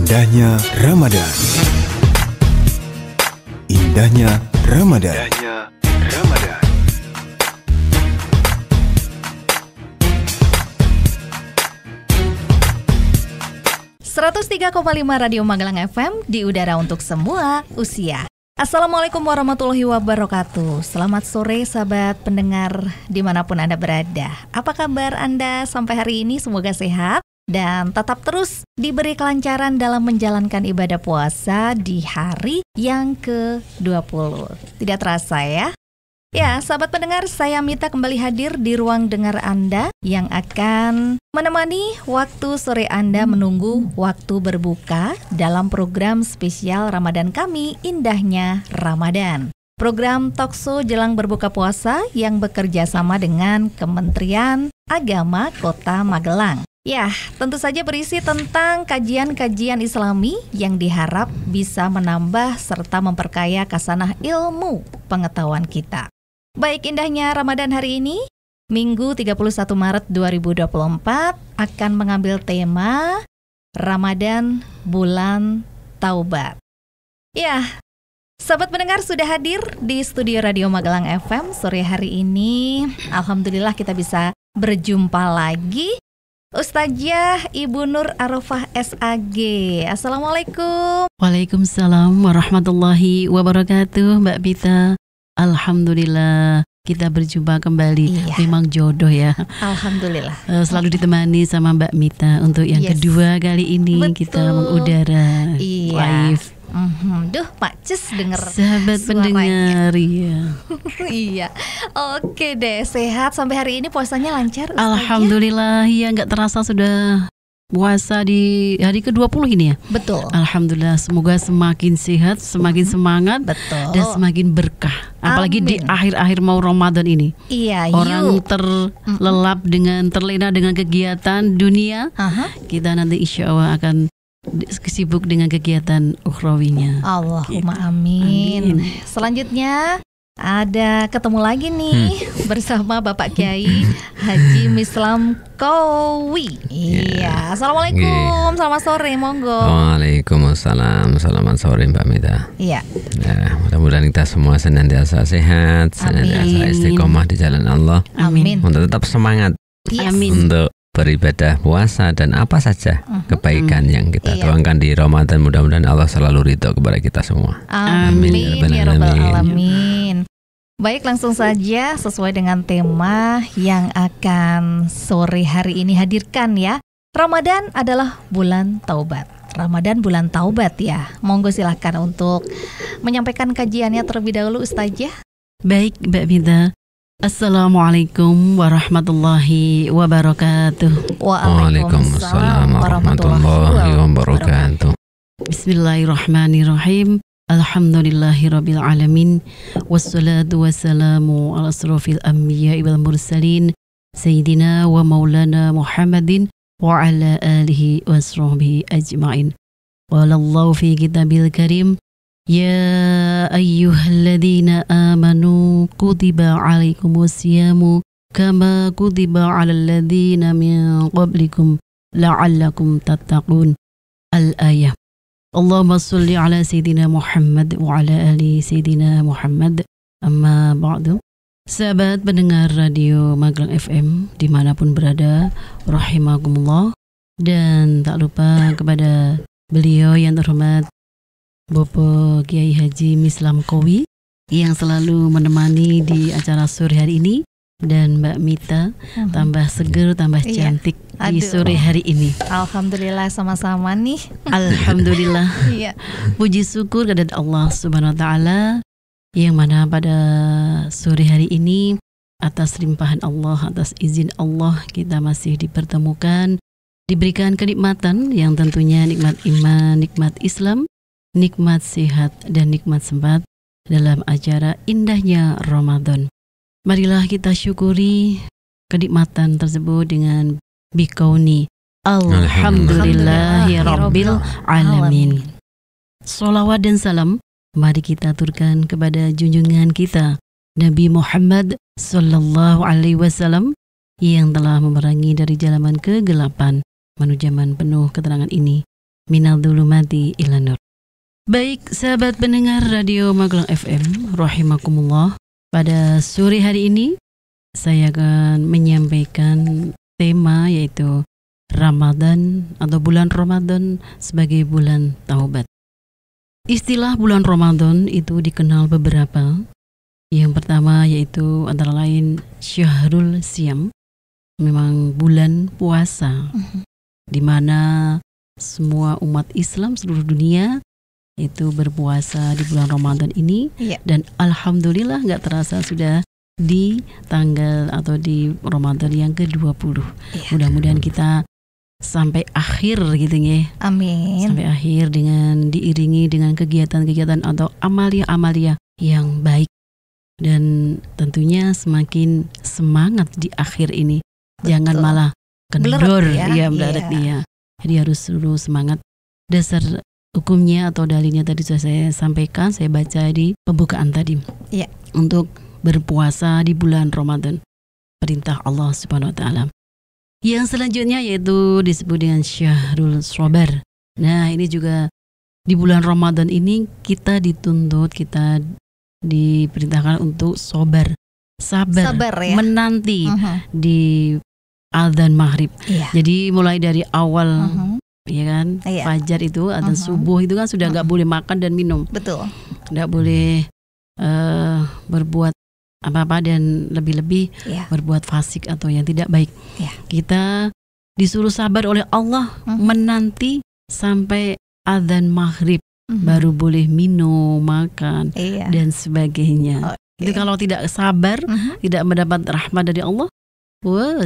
Indahnya Ramadan. Indahnya Ramadan. Indahnya Ramadan. ...103,5 Radio Magelang FM di udara untuk semua usia. Assalamualaikum warahmatullahi wabarakatuh. Selamat sore sahabat pendengar dimanapun Anda berada. Apa kabar Anda sampai hari ini? Semoga sehat dan tetap terus diberi kelancaran dalam menjalankan ibadah puasa di hari yang ke-20. Tidak terasa ya? Ya, sahabat pendengar, saya Mita kembali hadir di ruang dengar Anda yang akan menemani waktu sore Anda menunggu waktu berbuka dalam program spesial Ramadan kami, Indahnya Ramadan. Program talkshow jelang berbuka puasa yang bekerja sama dengan Kementerian Agama Kota Magelang. Ya, tentu saja berisi tentang kajian-kajian Islami yang diharap bisa menambah serta memperkaya khasanah ilmu pengetahuan kita. Baik, Indahnya Ramadan hari ini, Minggu 31 Maret 2024 akan mengambil tema Ramadan Bulan Taubat. Ya, sahabat pendengar sudah hadir di studio Radio Magelang FM sore hari ini. Alhamdulillah kita bisa berjumpa lagi. Ustazah Ibu Nur Arafah SAG. Assalamualaikum. Waalaikumsalam warahmatullahi wabarakatuh, Mbak Bita. Alhamdulillah kita berjumpa kembali. Iya. Memang jodoh ya. Alhamdulillah. Selalu ditemani sama Mbak Mita untuk yang kedua kali ini. Betul. Kita mengudara live. Duh, Pak Cis denger sahabat suaranya. Pendengar ya. Iya. Oke deh, sehat sampai hari ini, puasanya lancar Ustazah? Alhamdulillah ya, nggak terasa sudah puasa di hari ke-20 ini ya. Betul. Alhamdulillah, semoga semakin sehat, semakin semangat. Betul. Dan semakin berkah. Apalagi Amin. di akhir-akhir mau Ramadan ini. Iya, orang terlelap terlena dengan kegiatan dunia. Kita nanti insya Allah akan sibuk dengan kegiatan ukhrawinya. Allahumma amin. Selanjutnya ada ketemu lagi nih bersama Bapak Kiai Haji Mislam Kowi. Iya. Assalamualaikum. Selamat sore, monggo. Waalaikumsalam. Selamat sore Mbak Mita. Iya. Nah, mudah-mudahan kita semua senantiasa sehat, senantiasa istiqomah di jalan Allah. Amin. Untuk tetap semangat. Amin. Untuk beribadah puasa dan apa saja kebaikan yang kita tuangkan di Ramadan, mudah-mudahan Allah selalu ridho kepada kita semua. Amin ya rabbal alamin. Baik, langsung saja sesuai dengan tema yang akan sore hari ini hadirkan ya. Ramadan adalah bulan taubat. Ramadan bulan taubat ya. Monggo silahkan untuk menyampaikan kajiannya terlebih dahulu Ustazah. Baik Mbak Mita. Assalamualaikum warahmatullahi wabarakatuh. Waalaikumsalam warahmatullahi wabarakatuh. Bismillahirrahmanirrahim. Alhamdulillahirabbil alamin. Wassalatu wassalamu ala asrofil anbiya'i wal mursalin Sayyidina wa maulana Muhammadin wa ala alihi wa sahbihi ajma'in. Walallahu fi kitabil karim. Ya ayyuhalladzina amanu kutiba alaikumusyamu kama kutiba alal ladzina min qablikum la'allakum tattaqun. Al-ayah. Allahumma salli ala Sayyidina Muhammad wa ala ali Sayyidina Muhammad. Amma ba'du. Sahabat pendengar Radio Magelang FM dimanapun berada, rahimakumullah. Dan tak lupa kepada beliau yang terhormat Bapak Kiai Haji Mislam Kowi yang selalu menemani di acara sore hari ini. Dan Mbak Mita tambah seger, tambah cantik di sore hari ini. Alhamdulillah, sama-sama nih. Alhamdulillah. Iya. Puji syukur kepada Allah Subhanahu wa taala yang mana pada sore hari ini atas limpahan Allah, atas izin Allah kita masih dipertemukan, diberikan kenikmatan yang tentunya nikmat iman, nikmat Islam, nikmat sehat dan nikmat sempat dalam acara Indahnya Ramadan. Marilah kita syukuri kenikmatan tersebut dengan bikauni alhamdulillahi rabbil alamin. Sholawat dan salam mari kita aturkan kepada junjungan kita Nabi Muhammad sallallahu alaihi wasallam yang telah memerangi dari zaman kegelapan menuju zaman penuh keterangan ini minal dhulumati ilan nur. Baik, sahabat pendengar Radio Magelang FM, rahimakumullah. Pada sore hari ini saya akan menyampaikan tema yaitu Ramadan atau bulan Ramadan sebagai bulan taubat. Istilah bulan Ramadan itu dikenal beberapa. Yang pertama yaitu antara lain Syahrul Siyam, memang bulan puasa, di mana semua umat Islam seluruh dunia itu berpuasa di bulan Ramadan ini. Dan alhamdulillah gak terasa sudah di tanggal atau di Ramadan yang ke-20. Mudah-mudahan kita sampai akhir gitu ya. Amin. Sampai akhir dengan diiringi dengan kegiatan-kegiatan atau amalia-amalia yang baik. Dan tentunya semakin semangat di akhir ini. Betul. Jangan malah kendor ya, mendadak dia. Jadi harus selalu semangat. Dasar hukumnya atau dalilnya tadi sudah saya sampaikan, saya baca di pembukaan tadi. Untuk berpuasa di bulan Ramadan, perintah Allah Subhanahu wa taala. Yang selanjutnya yaitu disebut dengan Syahrul Sabar. Nah, ini juga di bulan Ramadan ini kita dituntut, kita diperintahkan untuk sabar ya? Menanti di adzan maghrib. Jadi mulai dari awal ya kan, fajar itu adzan subuh itu kan sudah nggak boleh makan dan minum. Betul. Nggak boleh berbuat apa-apa dan lebih-lebih berbuat fasik atau yang tidak baik. Kita disuruh sabar oleh Allah menanti sampai adzan maghrib baru boleh minum, makan dan sebagainya. Itu kalau tidak sabar, tidak mendapat rahmat dari Allah,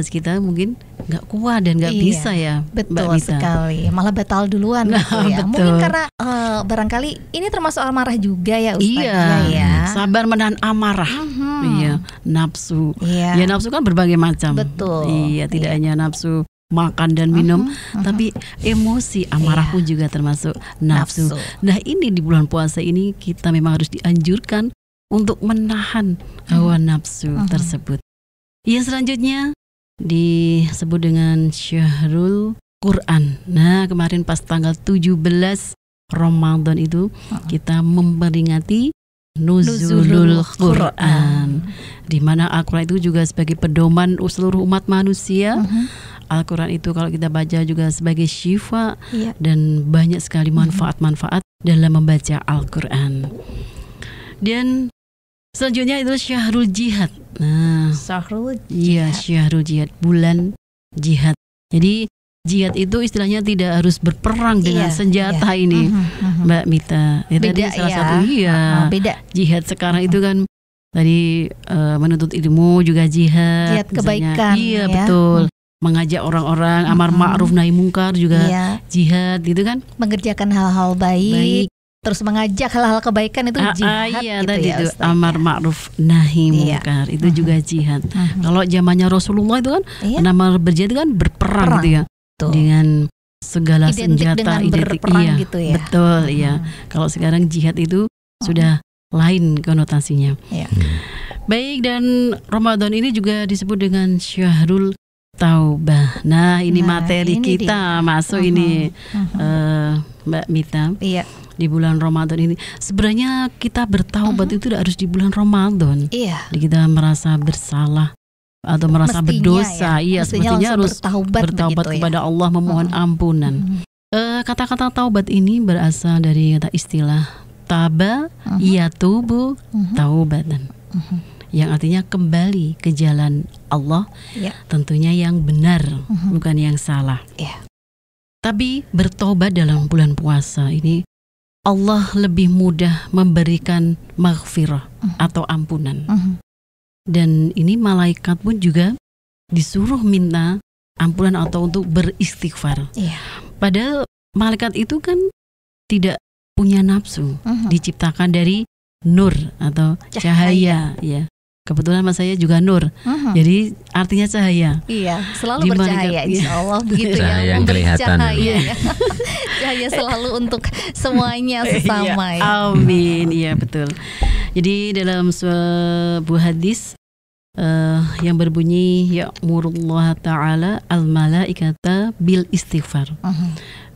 kita mungkin nggak kuat dan nggak bisa ya. Betul sekali, malah batal duluan gitu ya. Mungkin karena barangkali ini termasuk amarah juga ya Ustaz. Sabar menahan amarah. Nafsu. Ya nafsu kan berbagai macam. Betul. Tidak hanya nafsu makan dan minum, tapi emosi, amarah pun juga termasuk nafsu. Nah, ini di bulan puasa ini kita memang harus dianjurkan untuk menahan hawa nafsu tersebut. Yang selanjutnya disebut dengan Syahrul Quran. Nah, kemarin pas tanggal 17 Ramadan itu kita memperingati Nuzulul Quran, di mana Al-Quran itu juga sebagai pedoman seluruh umat manusia. Al-Quran itu kalau kita baca juga sebagai syifa dan banyak sekali manfaat-manfaat dalam membaca Al-Quran. Dan selanjutnya itu Syahrul Jihad. Nah, Syahrul Jihad, bulan jihad. Jadi jihad itu istilahnya tidak harus berperang dengan senjata ini, Mbak Mita. Beda tadi salah satu beda. Jihad sekarang itu kan tadi menuntut ilmu juga jihad kebaikan. Iya betul. Mengajak orang-orang amar ma'ruf nahi mungkar juga jihad gitu kan. Mengerjakan hal-hal baik. Terus mengajak hal-hal kebaikan itu jihad gitu tadi ya, itu Ustaz, amar ma'ruf nahi mungkar itu juga jihad. Kalau zamannya Rasulullah itu kan nama berjihad itu kan berperang gitu ya. Dengan segala senjata berperang gitu ya. Betul ya. Kalau sekarang jihad itu sudah lain konotasinya. Baik, dan Ramadan ini juga disebut dengan Syahrul Taubah. Nah, ini materi ini kita masuk ini Mbak Mita. Di bulan Ramadan ini sebenarnya kita bertaubat itu harus di bulan Ramadan. Kita merasa bersalah atau merasa berdosa, semestinya harus bertaubat kepada Allah, memohon ampunan. Kata-kata taubat ini berasal dari kata istilah taba yatubu taubatan, yang artinya kembali ke jalan Allah, tentunya yang benar, bukan yang salah. Tapi bertobat dalam bulan puasa ini Allah lebih mudah memberikan maghfirah atau ampunan. Dan ini malaikat pun juga disuruh minta ampunan atau untuk beristighfar. Padahal malaikat itu kan tidak punya nafsu, diciptakan dari nur atau cahaya. Ya. Kebetulan mas saya juga nur, jadi artinya cahaya. Selalu bercahaya, insya Allah begitu ya. Yang kelihatan. Cahaya selalu untuk semuanya sesama. Amin, iya betul. Jadi dalam sebuah hadis yang berbunyi ya'murullah ta'ala al-malaikata bil istighfar.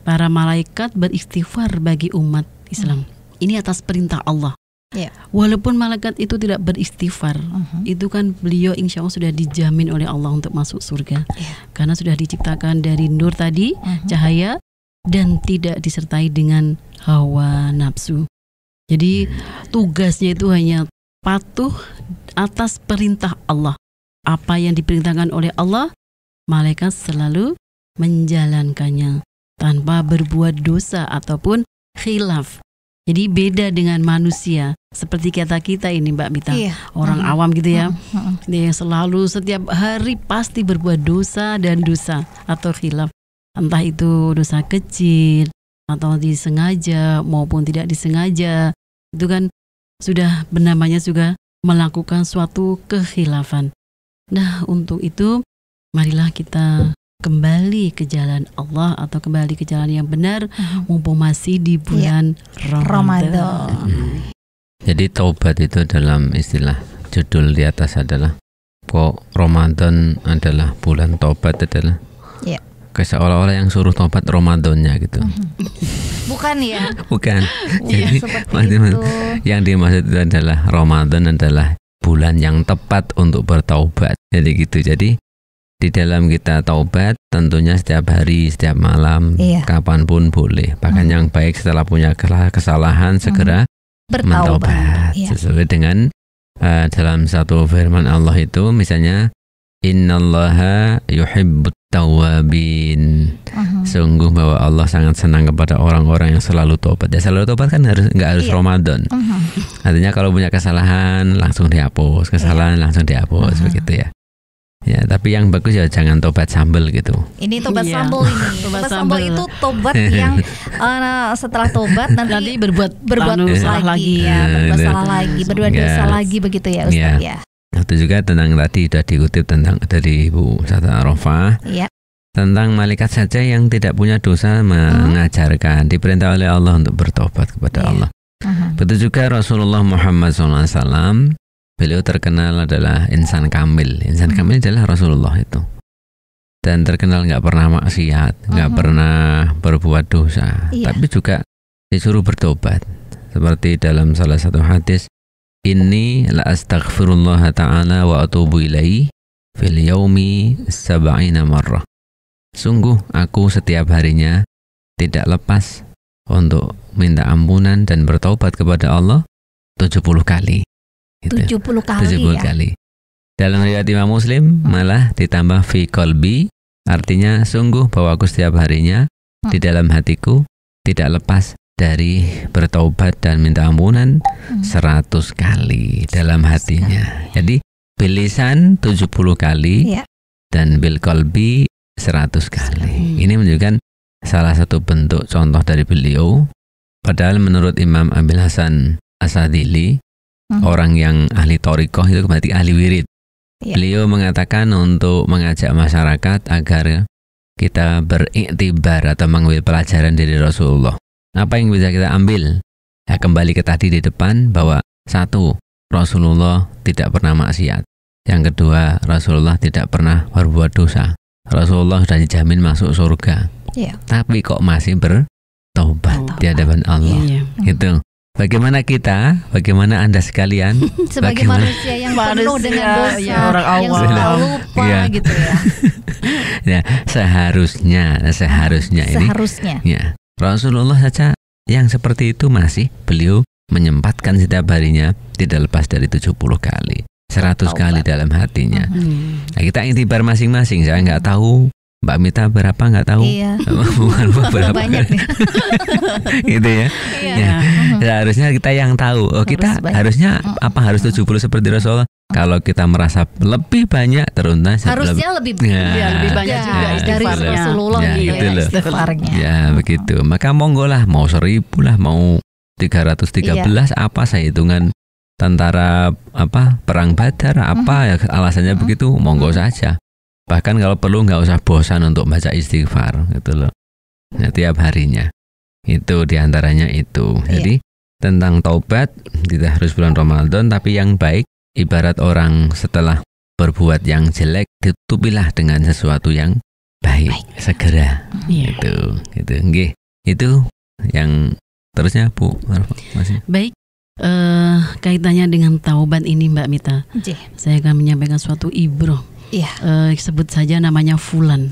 para malaikat beristighfar bagi umat Islam. Ini atas perintah Allah. Ya. Walaupun malaikat itu tidak beristighfar, itu kan beliau insya Allah sudah dijamin oleh Allah untuk masuk surga. Karena sudah diciptakan dari nur tadi, cahaya, dan tidak disertai dengan hawa nafsu. Jadi tugasnya itu hanya patuh atas perintah Allah. Apa yang diperintahkan oleh Allah, malaikat selalu menjalankannya tanpa berbuat dosa ataupun khilaf. Jadi beda dengan manusia, seperti kata kita ini Mbak Mita, orang awam gitu ya, dia selalu setiap hari pasti berbuat dosa dan dosa atau khilaf, entah itu dosa kecil atau disengaja maupun tidak disengaja, itu kan sudah bernamanya juga melakukan suatu kekhilafan. Nah untuk itu marilah kita kembali ke jalan Allah atau kembali ke jalan yang benar, mumpung masih di bulan Ramadan. Jadi taubat itu dalam istilah judul di atas adalah kok Ramadan adalah bulan taubat adalah kayak seolah-olah yang suruh taubat Ramadannya gitu. Bukan ya? Bukan. Jadi seperti itu. Yang dimaksud itu adalah Ramadan adalah bulan yang tepat untuk bertaubat. Jadi gitu. Jadi di dalam kita taubat tentunya setiap hari, setiap malam, kapanpun boleh. Bahkan yang baik setelah punya kesalahan segera bertaubat. Sesuai dengan dalam satu firman Allah itu misalnya innallaha yuhibbut tawwabin. Sungguh bahwa Allah sangat senang kepada orang-orang yang selalu taubat. Ya selalu taubat kan nggak harus Ramadan. Artinya kalau punya kesalahan langsung dihapus, kesalahan langsung dihapus begitu ya. Ya, tapi yang bagus ya jangan tobat sambel gitu. Ini tobat sambel ini. Tobat sambel itu tobat yang setelah tobat nanti berbuat salah lagi ya, berbuat salah lagi, berbuat dosa lagi begitu ya Ustaz ya. Itu juga tentang tadi sudah dikutip tentang dari Ibu Ustaz Arafah. Tentang malaikat saja yang tidak punya dosa mengajarkan, diperintah oleh Allah untuk bertobat kepada Allah. Betul juga Rasulullah Muhammad SAW. Beliau terkenal adalah insan kamil. Insan kamil adalah Rasulullah itu. Dan terkenal nggak pernah maksiat, nggak pernah berbuat dosa. Tapi juga disuruh bertobat. Seperti dalam salah satu hadis, inni la astaghfirullah ta'ala wa atubu ilaihi fil yaumi 70 marrah. Sungguh aku setiap harinya tidak lepas untuk minta ampunan dan bertaubat kepada Allah 70 kali. 70 kali. Dalam riwayat Imam Muslim malah ditambah fi qalbi, artinya sungguh bahwa aku setiap harinya di dalam hatiku tidak lepas dari bertaubat dan minta ampunan 100 kali dalam hatinya. Jadi bilisan 70 kali dan bil qalbi 100 kali. Ini menunjukkan salah satu bentuk contoh dari beliau. Padahal menurut Imam Abil Hasan Asadili, orang yang ahli thariqah itu berarti ahli wirid. Beliau mengatakan untuk mengajak masyarakat agar kita beriktibar atau mengambil pelajaran dari Rasulullah. Apa yang bisa kita ambil? Ya, kembali ke tadi di depan bahwa satu, Rasulullah tidak pernah maksiat. Yang kedua, Rasulullah tidak pernah berbuat dosa. Rasulullah sudah dijamin masuk surga. Tapi kok masih bertobat di hadapan Allah. Gitu. Bagaimana kita, bagaimana Anda sekalian sebagai manusia yang penuh dengan dosa, orang awam, yang suka lupa gitu ya. Ya, seharusnya ini. Rasulullah saja yang seperti itu masih beliau menyempatkan setiap harinya tidak lepas dari 70 kali, 100 kali dalam hatinya. Nah, kita intibar masing-masing. Saya nggak tahu Mbak Mita berapa, nggak tahu. Bukan berapa banyak gitu ya. Seharusnya kita yang tahu. Kita harusnya harus 70 seperti Rasulullah. Kalau kita merasa lebih banyak harusnya lebih banyak juga dari Rasulullah istighfarnya. Ya begitu. Maka monggo lah, mau 1000 lah, mau 313 apa saya hitungan tentara perang Badar ya alasannya begitu, monggo saja. Bahkan kalau perlu nggak usah bosan untuk baca istighfar gitu loh. Nah, tiap harinya. Itu diantaranya itu. Jadi tentang taubat tidak harus bulan Ramadan, tapi yang baik ibarat orang setelah berbuat yang jelek ditutupilah dengan sesuatu yang baik. Segera. Iya. Gitu. Nggih. Itu yang terusnya Bu Marfa masih. Baik. Kaitannya dengan taubat ini Mbak Mita, saya akan menyampaikan suatu ibroh. Iya. Sebut saja namanya Fulan.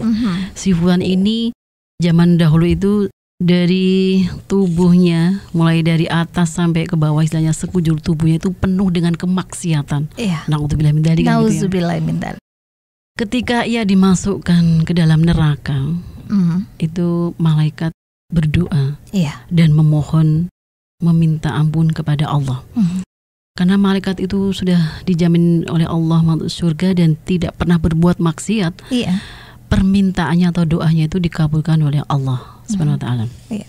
Si Fulan ini zaman dahulu itu dari tubuhnya, mulai dari atas sampai ke bawah, istilahnya sekujur tubuhnya itu penuh dengan kemaksiatan. Iya. Na'udzubillah min dzalik kan gitu ya. Nauzubillah min dzalik. Ketika ia dimasukkan ke dalam neraka, itu malaikat berdoa dan memohon, meminta ampun kepada Allah. Karena malaikat itu sudah dijamin oleh Allah masuk surga dan tidak pernah berbuat maksiat. Iya. Permintaannya atau doanya itu dikabulkan oleh Allah Subhanahu wa taala. Iya.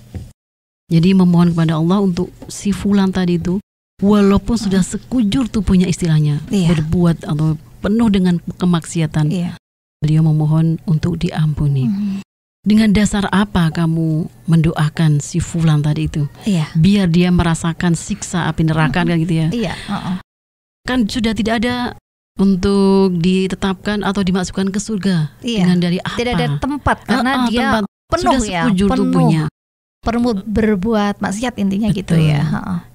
Jadi memohon kepada Allah untuk si Fulan tadi itu, walaupun sudah sekujur tubuhnya istilahnya berbuat atau penuh dengan kemaksiatan, beliau memohon untuk diampuni. Dengan dasar apa kamu mendoakan si Fulan tadi itu? Biar dia merasakan siksa api neraka kan gitu ya? Kan sudah tidak ada untuk ditetapkan atau dimasukkan ke surga. Dengan dari apa? Tidak ada tempat karena dia tempat penuh sudah sekujur tubuhnya. Perlu berbuat maksiat intinya. Betul. Gitu ya.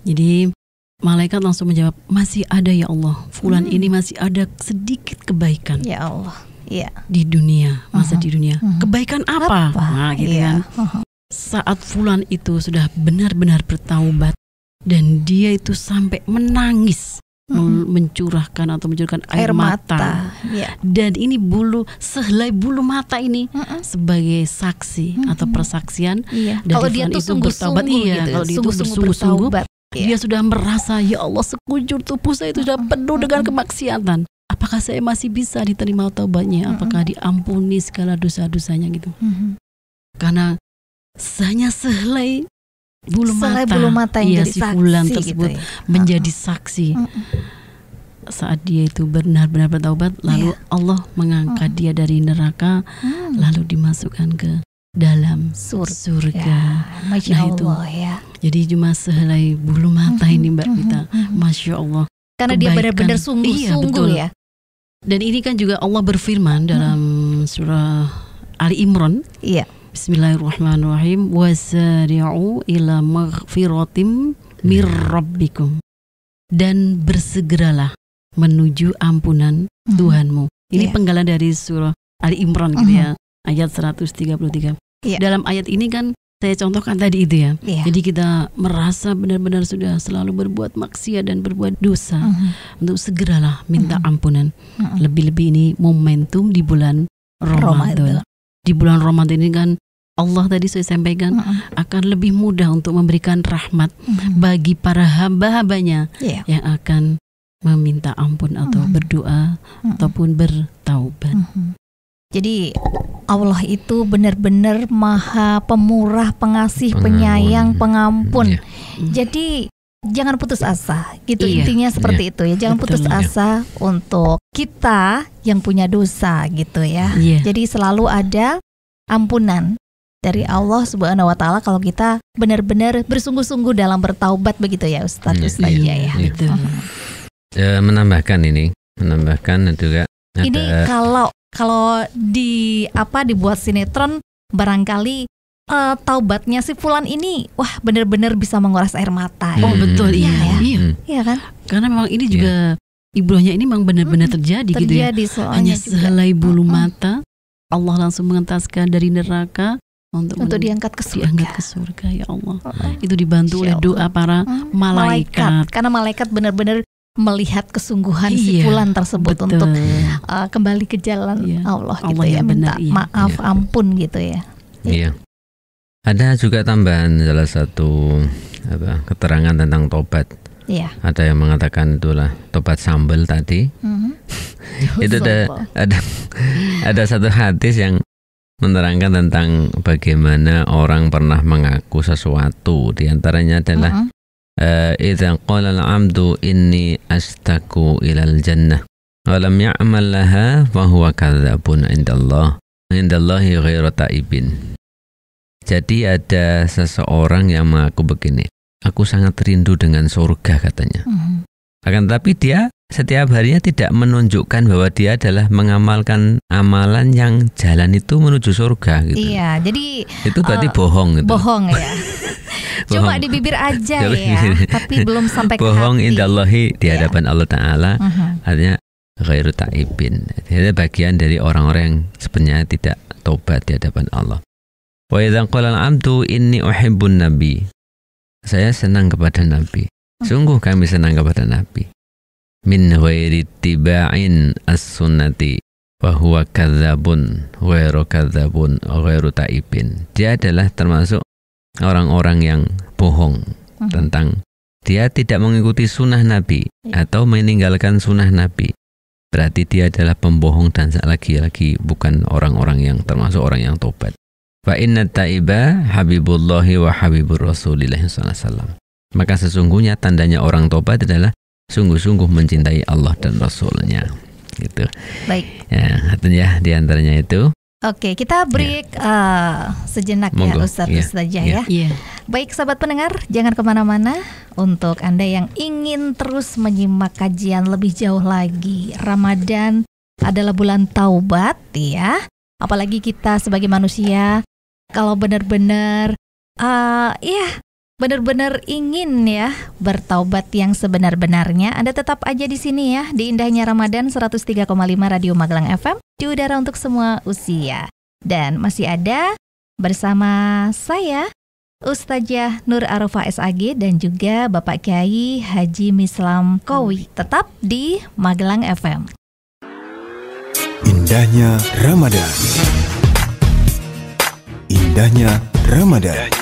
Jadi malaikat langsung menjawab, masih ada ya Allah. Fulan ini masih ada sedikit kebaikan. Ya Allah. Iya. Di dunia, masa di dunia. Kebaikan apa? Nah, gitu kan. Saat Fulan itu sudah benar-benar bertaubat dan dia itu sampai menangis, mencurahkan air mata. Dan ini sehelai bulu mata ini sebagai saksi atau persaksian. Dan kalau dia tuh bertaubat, kalau dia itu bersungguh-sungguh, dia sudah merasa, ya Allah, sekujur tubuh saya itu sudah penuh dengan kemaksiatan. Apakah saya masih bisa diterima taubatnya? Apakah diampuni segala dosa-dosanya gitu? Karena hanya sehelai bulu mata yang jadi si Fulan tersebut gitu menjadi saksi. Saat dia itu benar-benar bertaubat, lalu Allah mengangkat dia dari neraka, lalu dimasukkan ke dalam surga. Masya Allah ya. Jadi cuma sehelai bulu mata ini Mbak Mita. Masya Allah. Karena dia benar-benar sungguh-sungguh ya. Dan ini kan juga Allah berfirman dalam surah Ali Imran. Bismillahirrahmanirrahim. Wasari'u ila maghfiratim mir rabbikum. Dan bersegeralah menuju ampunan Tuhanmu. Ini penggalan dari surah Ali Imran gitu ya. Ayat 133. Dalam ayat ini kan saya contohkan tadi itu ya. Jadi kita merasa benar-benar sudah selalu berbuat maksiat dan berbuat dosa, untuk segeralah minta ampunan. Lebih-lebih ini momentum di bulan Ramadan. Di bulan Ramadan ini kan Allah tadi saya sampaikan akan lebih mudah untuk memberikan rahmat bagi para hamba-hambanya yang akan meminta ampun atau berdoa ataupun bertaubat. Jadi Allah itu benar-benar maha pemurah, pengasih, penyayang, pengampun. Jadi jangan putus asa. Gitu intinya seperti itu ya. Jangan putus asa untuk kita yang punya dosa gitu ya. Jadi selalu ada ampunan dari Allah Subhanahu wa taala kalau kita benar-benar bersungguh-sungguh dalam bertaubat begitu ya Ustadz ya. Menambahkan juga ini kalau dibuat sinetron barangkali taubatnya si Fulan ini benar-benar bisa menguras air mata. Betul iya kan? Karena memang ini juga ibrohnya ini memang benar-benar terjadi gitu ya. Hanya sehelai bulu mata Allah langsung mengentaskan dari neraka untuk diangkat ke surga ya Allah. Itu dibantu oleh doa para malaikat. Karena malaikat benar-benar melihat kesungguhan si Fulan tersebut untuk kembali ke jalan Allah gitu ya, minta maaf, ampun gitu ya. Iya. Ada juga tambahan salah satu keterangan tentang tobat. Ada yang mengatakan itulah tobat sambal tadi. Itu ada satu hadis yang menerangkan tentang bagaimana orang pernah mengaku sesuatu. Di antaranya adalah idza qala al-'abdu inni astaku ilal jannah wa lam ya'mal laha fa huwa kadzabun indallahi ghairu taibin. Jadi ada seseorang yang mengaku begini, aku sangat rindu dengan surga katanya. Akan tetapi dia setiap harinya tidak menunjukkan bahwa dia adalah mengamalkan amalan yang jalan itu menuju surga gitu. Iya, jadi itu berarti bohong gitu. Bohong ya. Cuma Bohong. di bibir aja ya, tapi belum sampai ke bohong hati. indallahi di hadapan Allah Ta'ala. Artinya ghairu ta'ibin. Jadi bagian dari orang-orang yang sebenarnya tidak tobat di hadapan Allah. Wa idza qala al-'abdu inni uhibbun nabi. Saya senang kepada Nabi. Sungguh kami senang kepada Nabi. Min ghairi tiba'in as-sunnati wa huwa kadzabun ghairu kadzabun ghairu ta'ibin. Dia adalah termasuk orang-orang yang bohong tentang dia tidak mengikuti sunnah Nabi atau meninggalkan sunnah Nabi. Berarti dia adalah pembohong dan lagi-lagi bukan orang-orang yang termasuk orang yang tobat. Fa inna ta'iba habibullahi wa habibur rasulillah sallallahu alaihi wasallam. Maka sesungguhnya tandanya orang tobat adalah sungguh-sungguh mencintai Allah dan Rasulnya. Gitu. Baik. Ya, artinya di antaranya itu. Oke, kita break sejenak Monggo. ya Ustazah ya. Iya. Baik sahabat pendengar, jangan kemana-mana. Untuk Anda yang ingin terus menyimak kajian lebih jauh lagi, Ramadan adalah bulan taubat ya. Apalagi kita sebagai manusia, kalau benar-benar benar-benar ingin ya bertaubat yang sebenar-benarnya, Anda tetap aja di sini ya, di indahnya Ramadan 103,5 Radio Magelang FM, di udara untuk semua usia. Dan masih ada bersama saya Ustazah Nur Arafah SAG dan juga Bapak Kiai Haji Mislam Kowi, tetap di Magelang FM. Indahnya Ramadan. Indahnya Ramadan.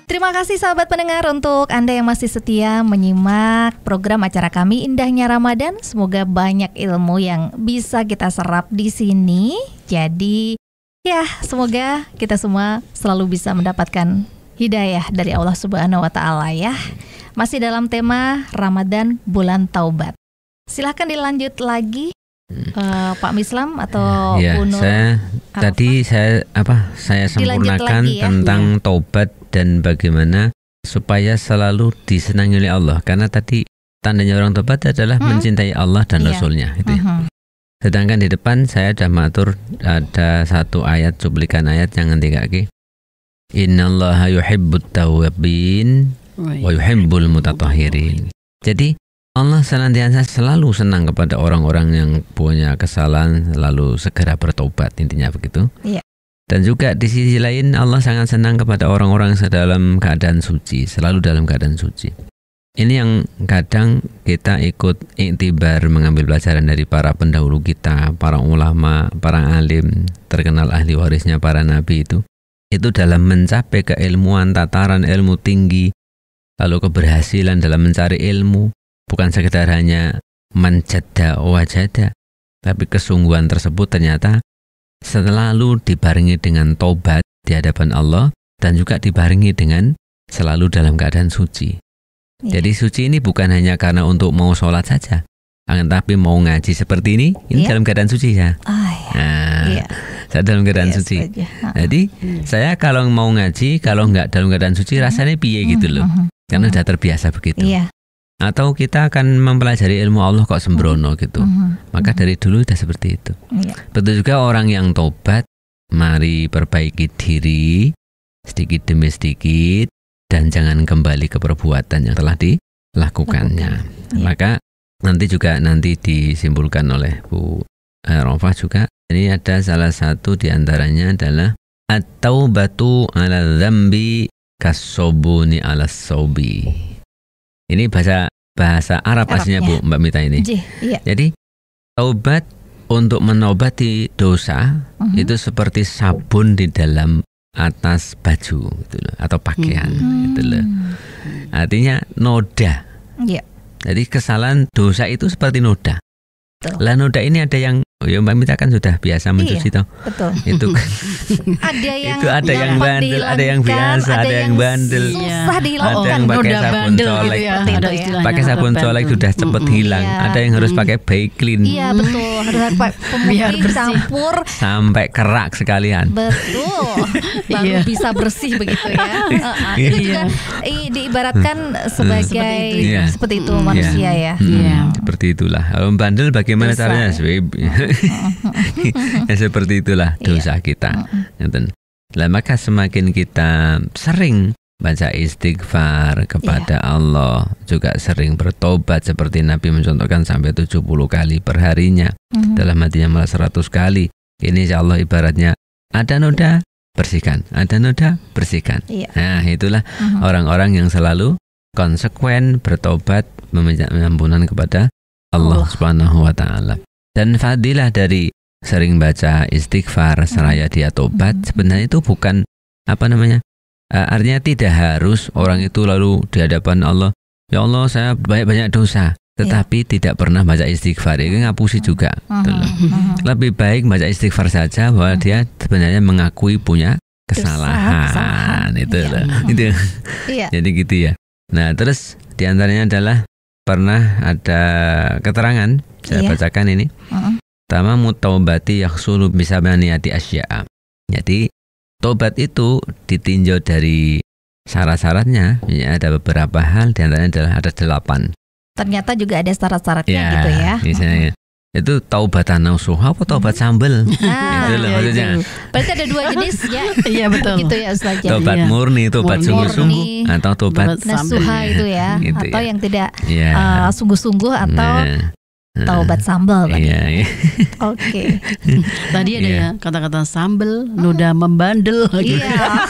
Terima kasih sahabat pendengar untuk Anda yang masih setia menyimak program acara kami Indahnya Ramadan. Semoga banyak ilmu yang bisa kita serap di sini. Jadi ya, semoga kita semua selalu bisa mendapatkan hidayah dari Allah Subhanahu wa Ta'ala ya. Masih dalam tema Ramadan bulan taubat. Silahkan dilanjut lagi Pak Mislam atau Ya, Bu Nur. Saya sempurnakan lagi ya. tentang taubat dan bagaimana supaya selalu disenangi oleh Allah. Karena tadi tandanya orang taubat adalah mencintai Allah dan Rasulnya gitu ya. Sedangkan di depan saya sudah matur ada satu ayat, cuplikan ayat yang ngendikake innallaha yuhibbut tawwabin wa yuhibbul mutatahhirin. Jadi Allah senantiasa selalu senang kepada orang-orang yang punya kesalahan lalu segera bertobat, intinya begitu. Iya. Dan juga di sisi lain Allah sangat senang kepada orang-orang yang dalam keadaan suci, selalu dalam keadaan suci. Ini yang kadang kita ikut iktibar mengambil pelajaran dari para pendahulu kita, para ulama, para alim, terkenal ahli warisnya para nabi itu dalam mencapai keilmuan, tataran ilmu tinggi, lalu keberhasilan dalam mencari ilmu. Bukan sekedar hanya menjada wajada, tapi kesungguhan tersebut ternyata selalu dibarengi dengan taubat di hadapan Allah dan juga dibarengi dengan selalu dalam keadaan suci. Jadi suci ini bukan hanya karena untuk mau sholat saja, tapi mau ngaji seperti ini dalam keadaan suci ya. Saya dalam keadaan suci. Jadi saya kalau mau ngaji, kalau nggak dalam keadaan suci rasanya piye gitu loh, karena sudah terbiasa begitu. Atau kita akan mempelajari ilmu Allah kok sembrono gitu. Maka dari dulu sudah seperti itu. Betul juga orang yang tobat, mari perbaiki diri sedikit demi sedikit dan jangan kembali ke perbuatan yang telah dilakukannya. Maka nanti disimpulkan oleh Bu Arafah juga. Ini ada salah satu diantaranya adalah at-taubatu ala dzambi kas-sabuni ala saubi. Ini bahasa Arab aslinya Bu Mbak Mita ini. Jadi taubat untuk menobati dosa itu seperti sabun di dalam atas baju gitu loh, atau pakaian gitu loh. Artinya noda. Jadi kesalahan dosa itu seperti noda. Lah noda ini ada yang ya Mbak Mita kan sudah biasa mencuci toh. Betul. Itu kan Ada ada yang bandel, ada yang biasa, ada yang bandel. susah Ada dihilangkan. yang pakai Noda sabun bandel colek. gitu ya. Seperti Ada itu ya. istilahnya Pakai sabun noda colek bandel. sudah cepet hilang. Iya. Ada yang harus pakai Baiklin. Iya betul, harus pakai Biar pemutih bersih. campur. Sampai kerak sekalian. Betul, baru Iya. bisa bersih begitu ya. Iya. Itu juga diibaratkan sebagai Seperti itu, ya. seperti itu manusia ya. Iya. Seperti itulah. Kalau bandel bagaimana Dosa, caranya? ya. Swib. Ya, seperti itulah dosa kita. Ngeten. Lah maka semakin kita sering baca istighfar kepada Allah, juga sering bertobat seperti Nabi mencontohkan sampai 70 kali perharinya. Dalam hatinya malah 100 kali. Ini insyaallah ibaratnya ada noda, bersihkan. Ada noda, bersihkan. Iya. Nah, itulah orang-orang yang selalu konsekuen bertobat meminta ampunan kepada Allah Subhanahu wa taala. Dan fadilah dari sering baca istighfar seraya dia tobat sebenarnya itu bukan artinya tidak harus orang itu lalu di hadapan Allah, ya Allah saya banyak dosa, tetapi tidak pernah baca istighfar, itu ngapusi juga. Lebih baik baca istighfar saja bahwa dia sebenarnya mengakui punya kesalahan. Itu Iya. loh. Itu. Iya. Jadi gitu ya. Nah, terus diantaranya adalah pernah ada keterangan, saya bacakan ini. Pertama, mutaubati yakhsulu bisamaniyati asya'a. Jadi tobat itu ditinjau dari syarat-syaratnya, ya, ada beberapa hal, diantaranya adalah ada 8. Ternyata juga ada syarat-syaratnya Ya, gitu ya. misalnya itu taubatan nasuha apa taubat sambel? Nah, Itu loh iya, maksudnya. berarti ada 2 jenis ya. Iya betul. Gitu ya Ustaz. Tobat Iya. murni, tobat Murni. sungguh-sungguh, atau tobat Nasuha itu ya, Gitu atau ya. yang tidak ya. sungguh-sungguh atau Nah, taubat sambal tadi. iya, iya. Oke. Tadi ada Iya. ya kata-kata sambel, noda membandel. gitu. Iya.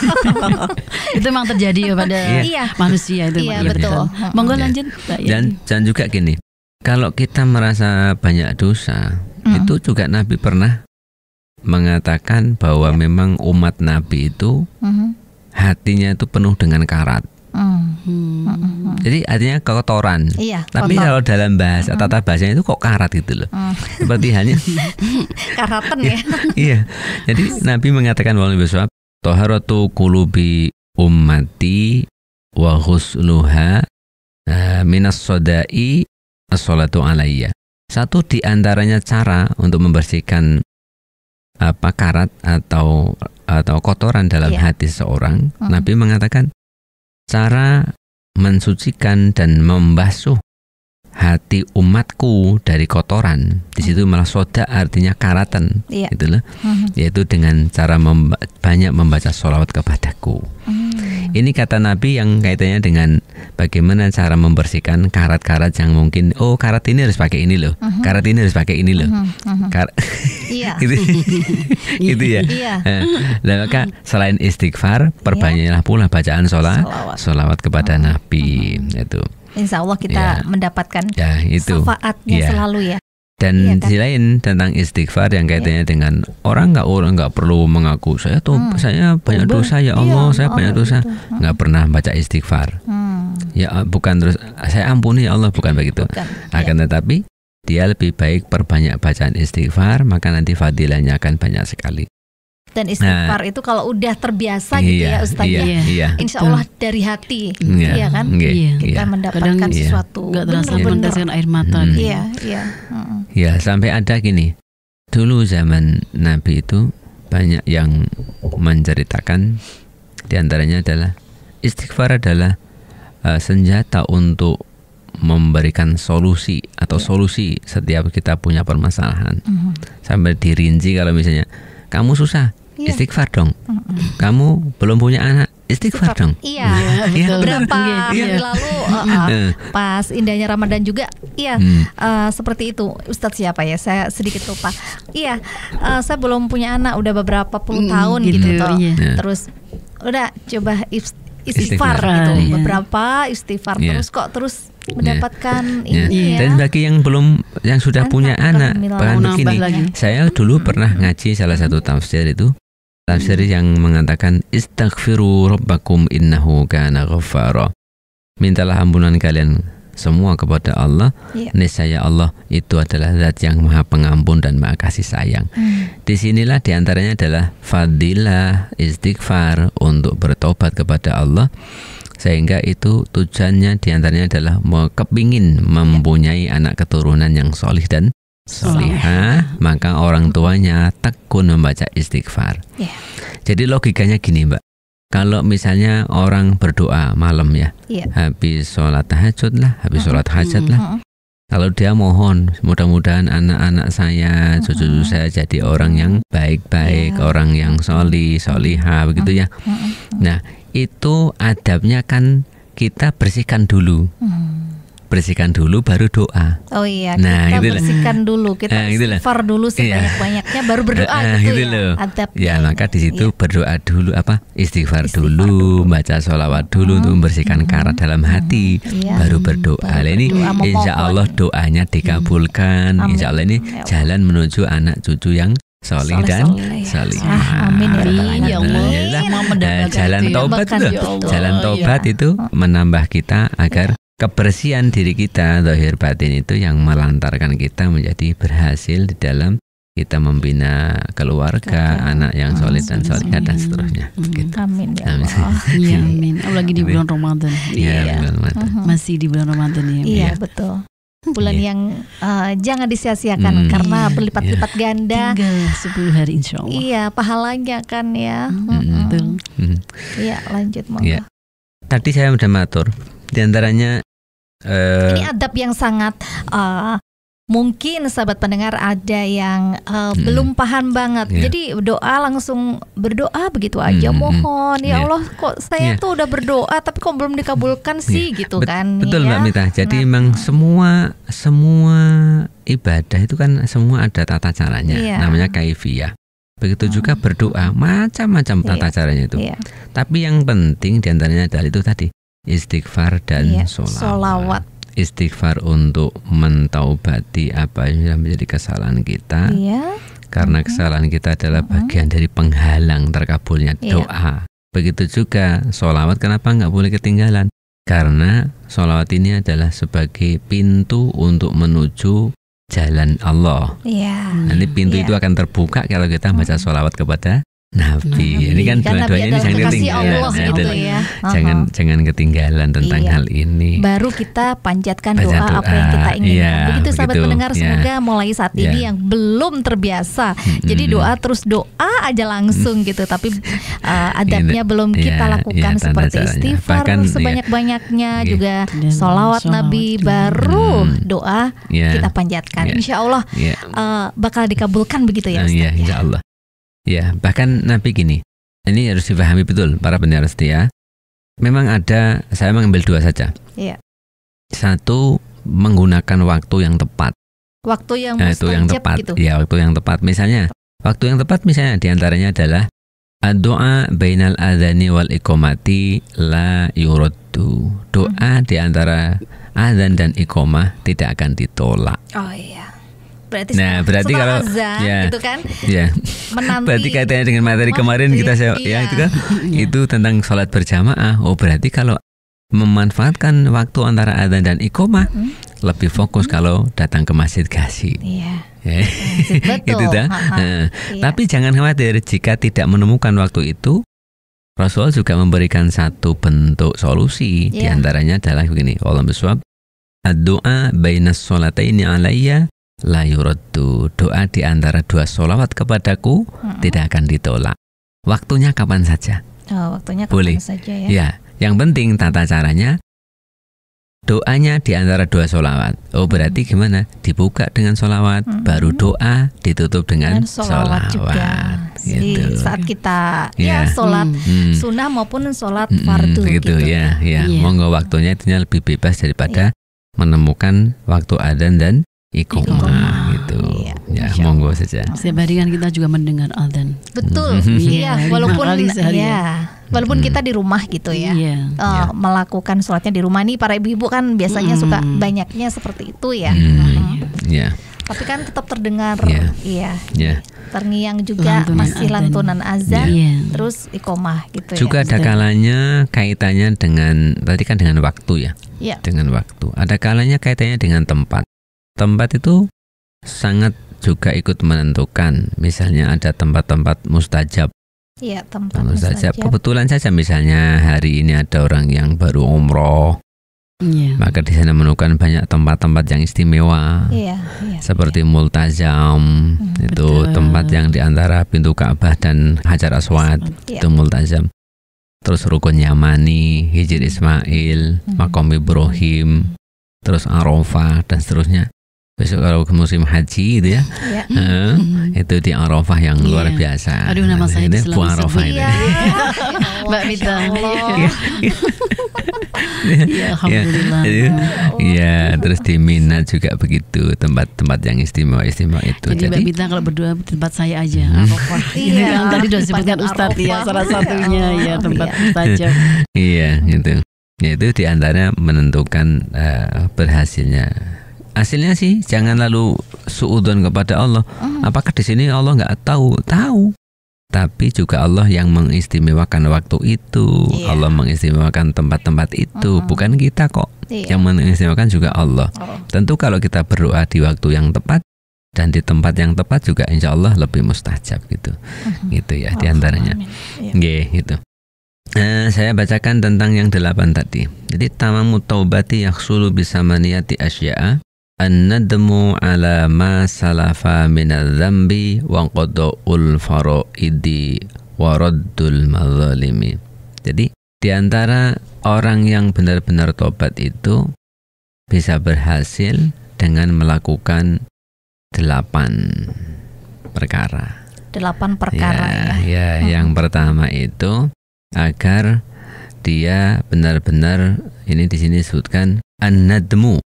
Itu memang terjadi ya pada Iya. manusia itu. Iya, Pak. betul. Monggo Iya. lanjut. Mbak Yati. Dan juga gini, kalau kita merasa banyak dosa, itu juga Nabi pernah mengatakan bahwa memang umat Nabi itu hatinya itu penuh dengan karat. Jadi artinya kotoran. Iya. Tapi kotor. kalau dalam bahasa tata bahasanya itu kok karat gitu loh. Seperti hanya Karatan ya. iya. Jadi Nabi mengatakan walau bisawab, taharatu qulubi ummati wa husnuha minas sodai as-salatu alayya. Satu di antaranya cara untuk membersihkan karat atau kotoran dalam hati seorang. Nabi mengatakan cara mensucikan dan membasuh hati umatku dari kotoran. Di situ malah soda artinya karatan, Iya. itulah. Yaitu dengan cara banyak membaca sholawat kepadaku. Ini kata Nabi yang kaitannya dengan bagaimana cara membersihkan karat-karat yang mungkin karat ini harus pakai ini loh, karat ini harus pakai ini loh. Iya. Gitu. Gitu ya. Iya. Nah, maka selain istighfar, perbanyaklah pula bacaan sholawat kepada Nabi. Itu. Insya Allah kita mendapatkan itu. syafaatnya selalu ya. Dan Iya kan? di lain tentang istighfar yang kaitannya dengan orang nggak perlu mengaku saya banyak dosa ya Allah, saya banyak dosa, nggak pernah baca istighfar. Ya bukan terus saya ampuni ya Allah, bukan begitu. Akan tetapi dia lebih baik perbanyak bacaan istighfar, maka nanti fadilahnya akan banyak sekali. Dan istighfar itu kalau udah terbiasa gitu ya Ustaz, iya. Insya Allah dari hati, Iya, iya kan? Iya. Kita mendapatkan Kadang sesuatu. nggak terasa Bener-bener. meneteskan air mata. Iya, iya. Ya, sampai ada gini. Dulu zaman Nabi itu banyak yang menceritakan, diantaranya adalah istighfar adalah senjata untuk memberikan solusi atau solusi setiap kita punya permasalahan. Sampai dirinci kalau misalnya kamu susah, istighfar dong. Kamu belum punya anak, istighfar dong. Iya. betul. Berapa Iya. hari lalu pas indahnya Ramadan juga, seperti itu. Ustadz siapa ya? Saya sedikit lupa. Iya, saya belum punya anak, udah beberapa puluh tahun gitu. Toh. Iya. Terus udah coba istighfar gitu, beberapa istighfar terus mendapatkan ini ya. Dan bagi yang sudah punya anak, bahkan begini, saya dulu pernah ngaji salah satu tafsir itu. Tafsir yang mengatakan istaghfiru rabbakum innahu kana ghaffara. Mintalah ampunan kalian semua kepada Allah, niscaya Allah itu adalah zat yang maha pengampun dan maha kasih sayang. Disinilah diantaranya adalah fadilah istighfar untuk bertobat kepada Allah, sehingga itu tujuannya diantaranya adalah kepingin mempunyai anak keturunan yang solih dan solihah, maka orang tuanya tekun membaca istighfar. Jadi logikanya gini Mbak, kalau misalnya orang berdoa malam ya, habis sholat tahajud lah, habis sholat hajat lah, kalau dia mohon mudah-mudahan anak-anak saya, cucu-cucu saya jadi orang yang baik-baik, orang yang solihah begitu ya. Nah itu adabnya kan kita bersihkan dulu. Bersihkan dulu baru doa. Oh iya, kita bersihkan dulu, kita istighfar dulu sebanyak-banyaknya baru berdoa gitu ya. Adabnya. Ya, maka di situ berdoa dulu istighfar dulu, baca sholawat dulu untuk membersihkan karat dalam hati, baru berdoa. Ini insya Allah doanya dikabulkan. Insya Allah ini jalan menuju anak cucu yang solih dan solihah. Amin ya Allah. Jalan tobat itu menambah kita agar kebersihan diri kita, zahir batin itu yang melantarkan kita menjadi berhasil di dalam kita membina keluarga, anak yang soleh dan solihah dan seterusnya. Gitu. Amin ya Allah. Amin. Apalagi di bulan Ramadan. Masih di bulan Ramadan ya. Iya betul. Bulan yang jangan disia-siakan karena berlipat-lipat ganda. Tinggal 10 hari insya Allah. Iya, pahalanya kan ya. Betul. Iya, lanjut monggo. Tadi saya sudah matur. Di antaranya ini adab yang sangat mungkin sahabat pendengar ada yang belum paham banget. Jadi doa langsung berdoa begitu aja, mohon ya Allah kok saya tuh udah berdoa tapi kok belum dikabulkan sih gitu kan. Betul Mbak Mita. Jadi memang semua ibadah itu kan semua ada tata caranya, namanya kaifiyah. Begitu juga berdoa, macam-macam tata caranya itu. Tapi yang penting diantaranya adalah itu tadi, istighfar dan sholawat. Istighfar untuk mentaubati apa yang menjadi kesalahan kita, karena kesalahan kita adalah bagian dari penghalang terkabulnya doa. Begitu juga sholawat, kenapa nggak boleh ketinggalan? Karena sholawat ini adalah sebagai pintu untuk menuju jalan Allah. Nanti pintu itu akan terbuka kalau kita baca sholawat kepada Nabi. Ini kan dua-duanya ini jangan ketinggalan. Jangan ketinggalan tentang hal ini. Baru kita panjatkan doa apa yang kita inginkan. Begitu sahabat pendengar, semoga mulai saat ini yang belum terbiasa. Jadi doa terus doa aja langsung gitu. Tapi adabnya belum kita lakukan seperti istighfar sebanyak-banyaknya, juga sholawat Nabi, baru doa kita panjatkan. Insya Allah bakal dikabulkan begitu ya Ustaz. Insya Allah. Ya, bahkan Nabi gini, ini harus dipahami betul para pendengar setia. Memang ada, saya mengambil dua saja. Satu, menggunakan waktu yang tepat. Waktu yang mustajab gitu. Ya, waktu yang tepat. Misalnya, waktu yang tepat misalnya diantaranya adalah doa bainal adzani wal iqamati la yuraddu. Doa di antara adzan dan iqamah tidak akan ditolak. Oh iya. Berarti kalau azan, gitu kan? Menanti. Berarti kaitannya dengan materi kemarin kita itu kan itu tentang sholat berjamaah. Oh, berarti kalau memanfaatkan waktu antara adzan dan iqamah lebih fokus kalau datang ke masjid kasih. Betul. Itu dah. Tapi jangan khawatir jika tidak menemukan waktu itu. Rasul juga memberikan satu bentuk solusi. Di antaranya adalah begini, wallahu bisawab. Ad-du'a bainas sholataini alayya la yuraddu. Doa di antara dua sholawat kepadaku tidak akan ditolak. Waktunya kapan saja. Waktunya kapan boleh saja ya. Ya, yang penting tata caranya doanya di antara dua sholawat. Oh, berarti gimana? Dibuka dengan sholawat, baru doa, ditutup dengan sholawat. Gitu. Saat kita sholat sunnah maupun sholat fardu gitu. Ya. Monggo waktunya itu lebih bebas daripada menemukan waktu adzan dan iqamah gitu. Monggo saja. Setiap hari kan kita juga mendengar adzan. Betul. Walaupun kita di rumah gitu ya. Melakukan sholatnya di rumah nih, para ibu-ibu kan biasanya suka banyaknya seperti itu ya. Tapi kan tetap terdengar terngiang juga masih lantunan azan, terus iqamah gitu. Juga ada kalanya kaitannya dengan berarti kan dengan waktu ya. Ya. dengan waktu. Ada kalanya kaitannya dengan tempat. Tempat itu sangat juga ikut menentukan. Misalnya ada tempat-tempat mustajab. Iya, tempat Mustajab. mustajab. Kebetulan saja misalnya hari ini ada orang yang baru umroh, Iya. maka di sana menemukan banyak tempat-tempat yang istimewa. Iya, iya. Seperti Multazam, itu betul. tempat yang di antara pintu Ka'bah dan Hajar Aswad, Iya. itu Multazam. Terus Rukun Yamani, Hijr Ismail, Makom Ibrahim, terus Arafah dan seterusnya. Besok kalau ke musim haji itu ya, Iya. itu di Arafah yang luar Iya. biasa. Aduh, nama saya Ini selalu Bu Arafah disebut. itu. Iya. Mbak Mita. Allah. Ya, alhamdulillah. Iya, terus di Mina juga begitu, tempat-tempat yang istimewa itu. Jadi Mbak Mita kalau berdoa tempat saya aja. Arafah. Ini Iya. kan tadi sudah disebutkan Padang Ustadz ya, Arafah. salah satunya ya tempat Iya. mustajab. Iya, gitu. Yaitu di antara menentukan berhasilnya. Hasilnya sih jangan lalu suudzon kepada Allah. Apakah di sini Allah nggak tahu? Tahu. Tapi juga Allah yang mengistimewakan waktu itu. Iya. Allah mengistimewakan tempat-tempat itu, bukan kita kok. Iya. Yang mengistimewakan juga Allah. Oh. Tentu kalau kita berdoa di waktu yang tepat dan di tempat yang tepat juga insya Allah lebih mustajab gitu. Gitu ya di antaranya. Amin. Iya. Nggih, gitu. Saya bacakan tentang yang 8 tadi. Jadi tamamu taubati yakhsulu bisamaniyati asya'a an-nadmu ala ma salafa minadz-dzambi wa qada'ul faraidi wa raddul madzalimi. Jadi di antara orang yang benar-benar tobat itu bisa berhasil dengan melakukan 8 perkara. 8 perkara ya. Yang pertama itu agar dia benar-benar, ini di sini disebutkan an-nadmu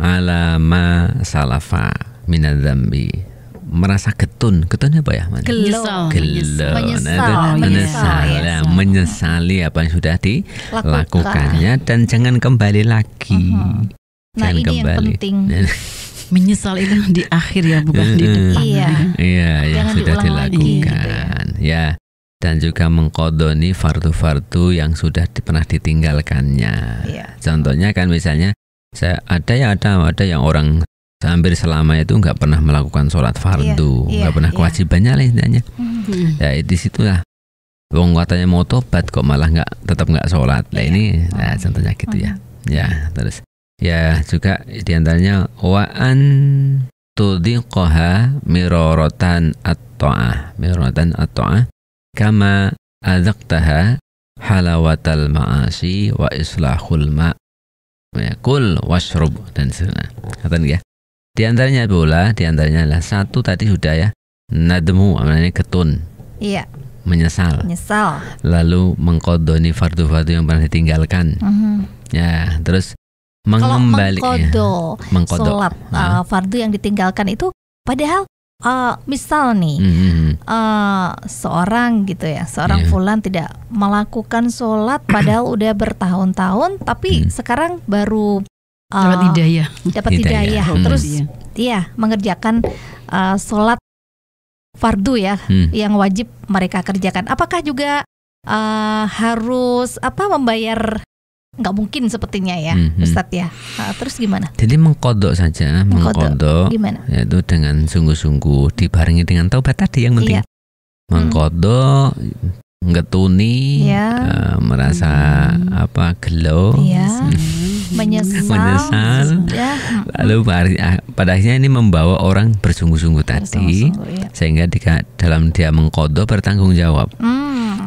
ala ma salafa minadz-dzambi, merasa getun apa ya? Menyesal. Gelo. Menyesal. Nah, itu Menyesal, ya. ya, menyesali apa yang sudah dilakukannya dan jangan kembali lagi. Nah, Jangan ini yang kembali. penting. Menyesal itu di akhir ya, bukan di depan. Iya. Iya, yang Jangan sudah diulang lagi, dilakukan. Ya. Dan juga mengkodoni fardu-fardu yang sudah pernah ditinggalkannya. Iya. Contohnya kan misalnya ada yang orang hampir selama itu nggak pernah melakukan sholat fardu, Iya, nggak pernah iya. kewajibannya lah intinya. Hmm. Ya di situlah wong katanya mau tobat kok malah tetap nggak sholat. Nah ini contohnya gitu ya. Ya terus ya juga diantaranya waan tudhiqaha mirorotan at-ta'ah kama adzaqtaha halawatal ma'asi wa islahul ma' kul washrub dan sebagainya. Katakan ya. Di antaranya adalah satu tadi sudah ya, nadmu namanya getun, Iya. menyesal. Lalu mengkodoni fardu-fardu yang pernah ditinggalkan. Ya, terus mengembali Kalau mengkodo sholat fardu yang ditinggalkan itu padahal misal nih seorang gitu ya, seorang fulan tidak melakukan sholat padahal udah bertahun-tahun, tapi sekarang baru dapat hidayah. terus mengerjakan sholat fardu ya yang wajib mereka kerjakan. Apakah juga harus membayar? Nggak mungkin sepertinya ya, Ustadz ya. Terus gimana? Jadi mengkodok saja, mengkodok gimana? Yaitu dengan sungguh-sungguh dibarengi dengan taubat tadi yang penting. Iya. Mengkodok, ngetuni, merasa gelo, menyesal. Ya. Lalu pada akhirnya ini membawa orang bersungguh-sungguh tadi, sehingga dalam dia mengkodok bertanggung jawab.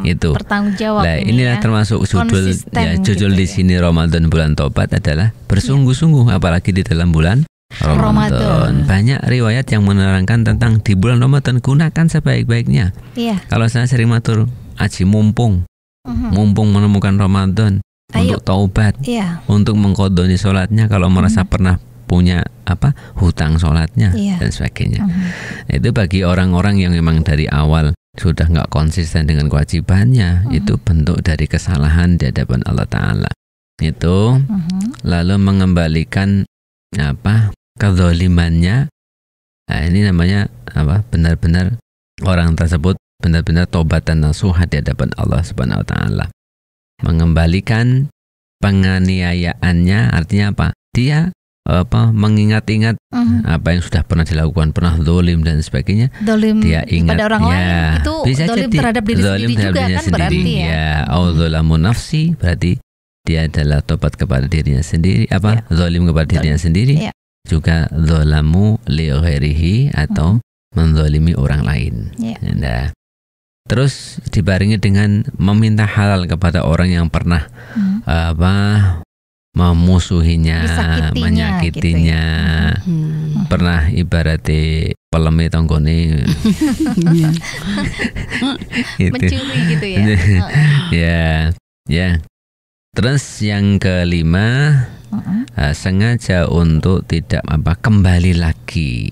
Itu. Bertanggung jawab. Nah, inilah termasuk judul gitu di sini Ramadan bulan tobat adalah bersungguh-sungguh, apalagi di dalam bulan Ramadan. Banyak riwayat yang menerangkan tentang di bulan Ramadan gunakan sebaik-baiknya. Iya. Kalau saya sering matur, aji mumpung menemukan Ramadan untuk taubat, untuk mengkodoni sholatnya kalau merasa pernah punya hutang sholatnya dan sebagainya. Itu bagi orang-orang yang memang dari awal sudah nggak konsisten dengan kewajibannya, itu bentuk dari kesalahan di hadapan Allah Ta'ala. Itu lalu mengembalikan kezalimannya. Nah, ini namanya benar-benar orang tersebut benar-benar tobat dan nasuha di hadapan Allah Subhanahu Wa Ta'ala. Mengembalikan penganiayaannya artinya apa? Dia mengingat-ingat apa yang sudah pernah dilakukan, pernah zalim dan sebagainya. Zalim dia ingat pada orang lain itu bisa zalim jadi terhadap diri sendiri juga kan berarti ya. Au zalamu nafsi berarti dia adalah tobat kepada dirinya sendiri, zalim kepada dirinya sendiri. Juga zalamu li ghairihi atau menzalimi orang lain. Nah, terus dibarengi dengan meminta halal kepada orang yang pernah memusuhinya, menyakitinya, gitu pernah ibaratnya peleme tonggone mencuri gitu ya. Ya. Terus yang kelima, sengaja untuk tidak kembali lagi,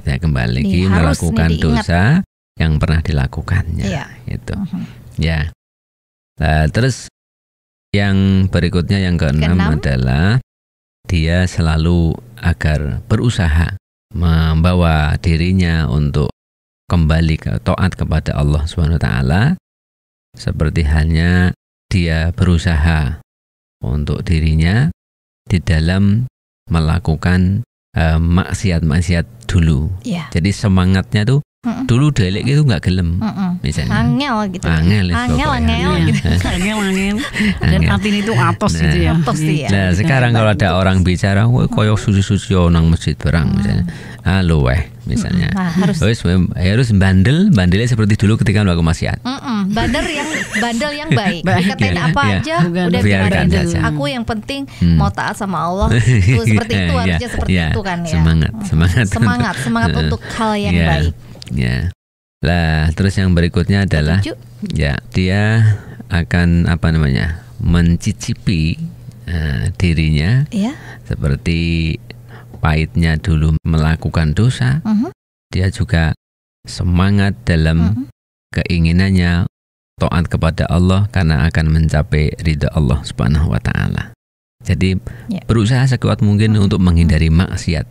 kembali lagi melakukan dosa yang pernah dilakukannya, gitu. Ya. Terus yang berikutnya yang keenam adalah dia selalu agar berusaha membawa dirinya untuk kembali ke taat kepada Allah Subhanahu wa taala, seperti halnya dia berusaha untuk dirinya di dalam melakukan maksiat-maksiat dulu. Jadi semangatnya tuh dulu delek itu nggak gelem, misalnya. Angel gitu. Angel gitu. Dan hati itu atos gitu ya. Nah, sekarang kalau ada orang bicara, koyok suci-suci nang masjid barang misalnya. Halo misalnya. Harus bandelnya seperti dulu ketika melakukan maksiat. Bandel yang baik. Dikatain apa aja udah biarin aja. Aku yang penting mau taat sama Allah. Tuh seperti itu harusnya seperti itu kan ya. Semangat untuk hal yang baik. Ya. Lah, terus yang berikutnya adalah dia akan mencicipi dirinya seperti pahitnya dulu melakukan dosa. Dia juga semangat dalam keinginannya taat kepada Allah karena akan mencapai ridha Allah Subhanahu wa taala. Jadi berusaha sekuat mungkin untuk menghindari maksiat.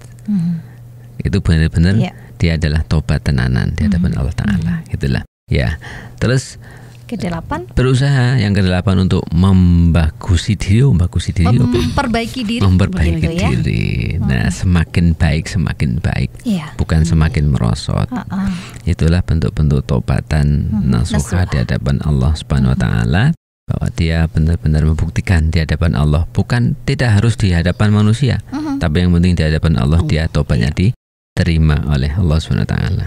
Itu benar-benar dia adalah tobat tenanan di hadapan Allah Ta'ala. Itulah. Ya. Terus ke-8 berusaha yang ke-8 untuk memperbaiki diri. Memperbaiki diri. Nah, semakin baik bukan semakin merosot. Itulah bentuk-bentuk tobatan nasuha di hadapan Allah Subhanahu wa taala, bahwa dia benar-benar membuktikan di hadapan Allah, bukan tidak harus di hadapan manusia, tapi yang penting di hadapan Allah dia tobatnya diterima oleh Allah Subhanahu wa taala.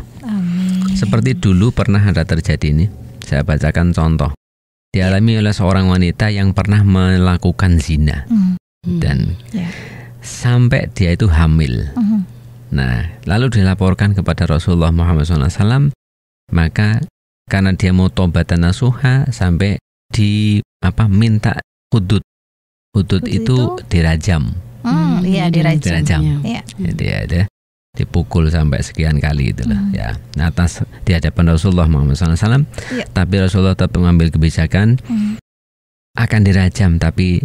Seperti dulu pernah ada terjadi ini. Saya bacakan contoh. Dialami oleh seorang wanita yang pernah melakukan zina. Dan sampai dia itu hamil. Nah, lalu dilaporkan kepada Rasulullah Muhammad SAW. Maka karena dia mau tobatan nasuha, sampai minta hudud. Hudud itu dirajam. Dirajam. Jadi ada dipukul sampai sekian kali itu loh, ya, atas di hadapan Rasulullah Muhammad SAW. Tapi Rasulullah tetap mengambil kebijakan akan dirajam, tapi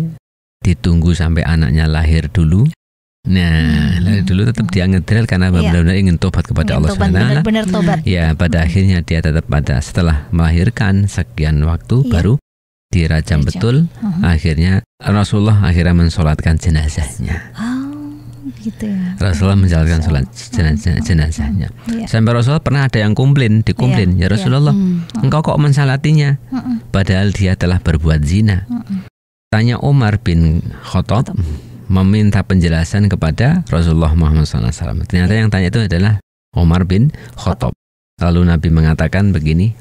ditunggu sampai anaknya lahir dulu. Nah, lahir dulu tetap dia ngedrel karena benar-benar ingin tobat kepada Allah SWT. Benar tobat. Ya, pada akhirnya dia tetap setelah melahirkan sekian waktu baru dirajam betul. Akhirnya Rasulullah mensolatkan jenazahnya. Gitu ya. Rasulullah menjalankan sholat jenazahnya. Sampai Rasulullah pernah ada yang dikomplain, ya Rasulullah, engkau kok mensalatinya? Padahal dia telah berbuat zina. Tanya Umar bin Khattab, meminta penjelasan kepada Rasulullah Muhammad SAW. Ternyata yang tanya itu adalah Umar bin Khattab. Lalu Nabi mengatakan begini,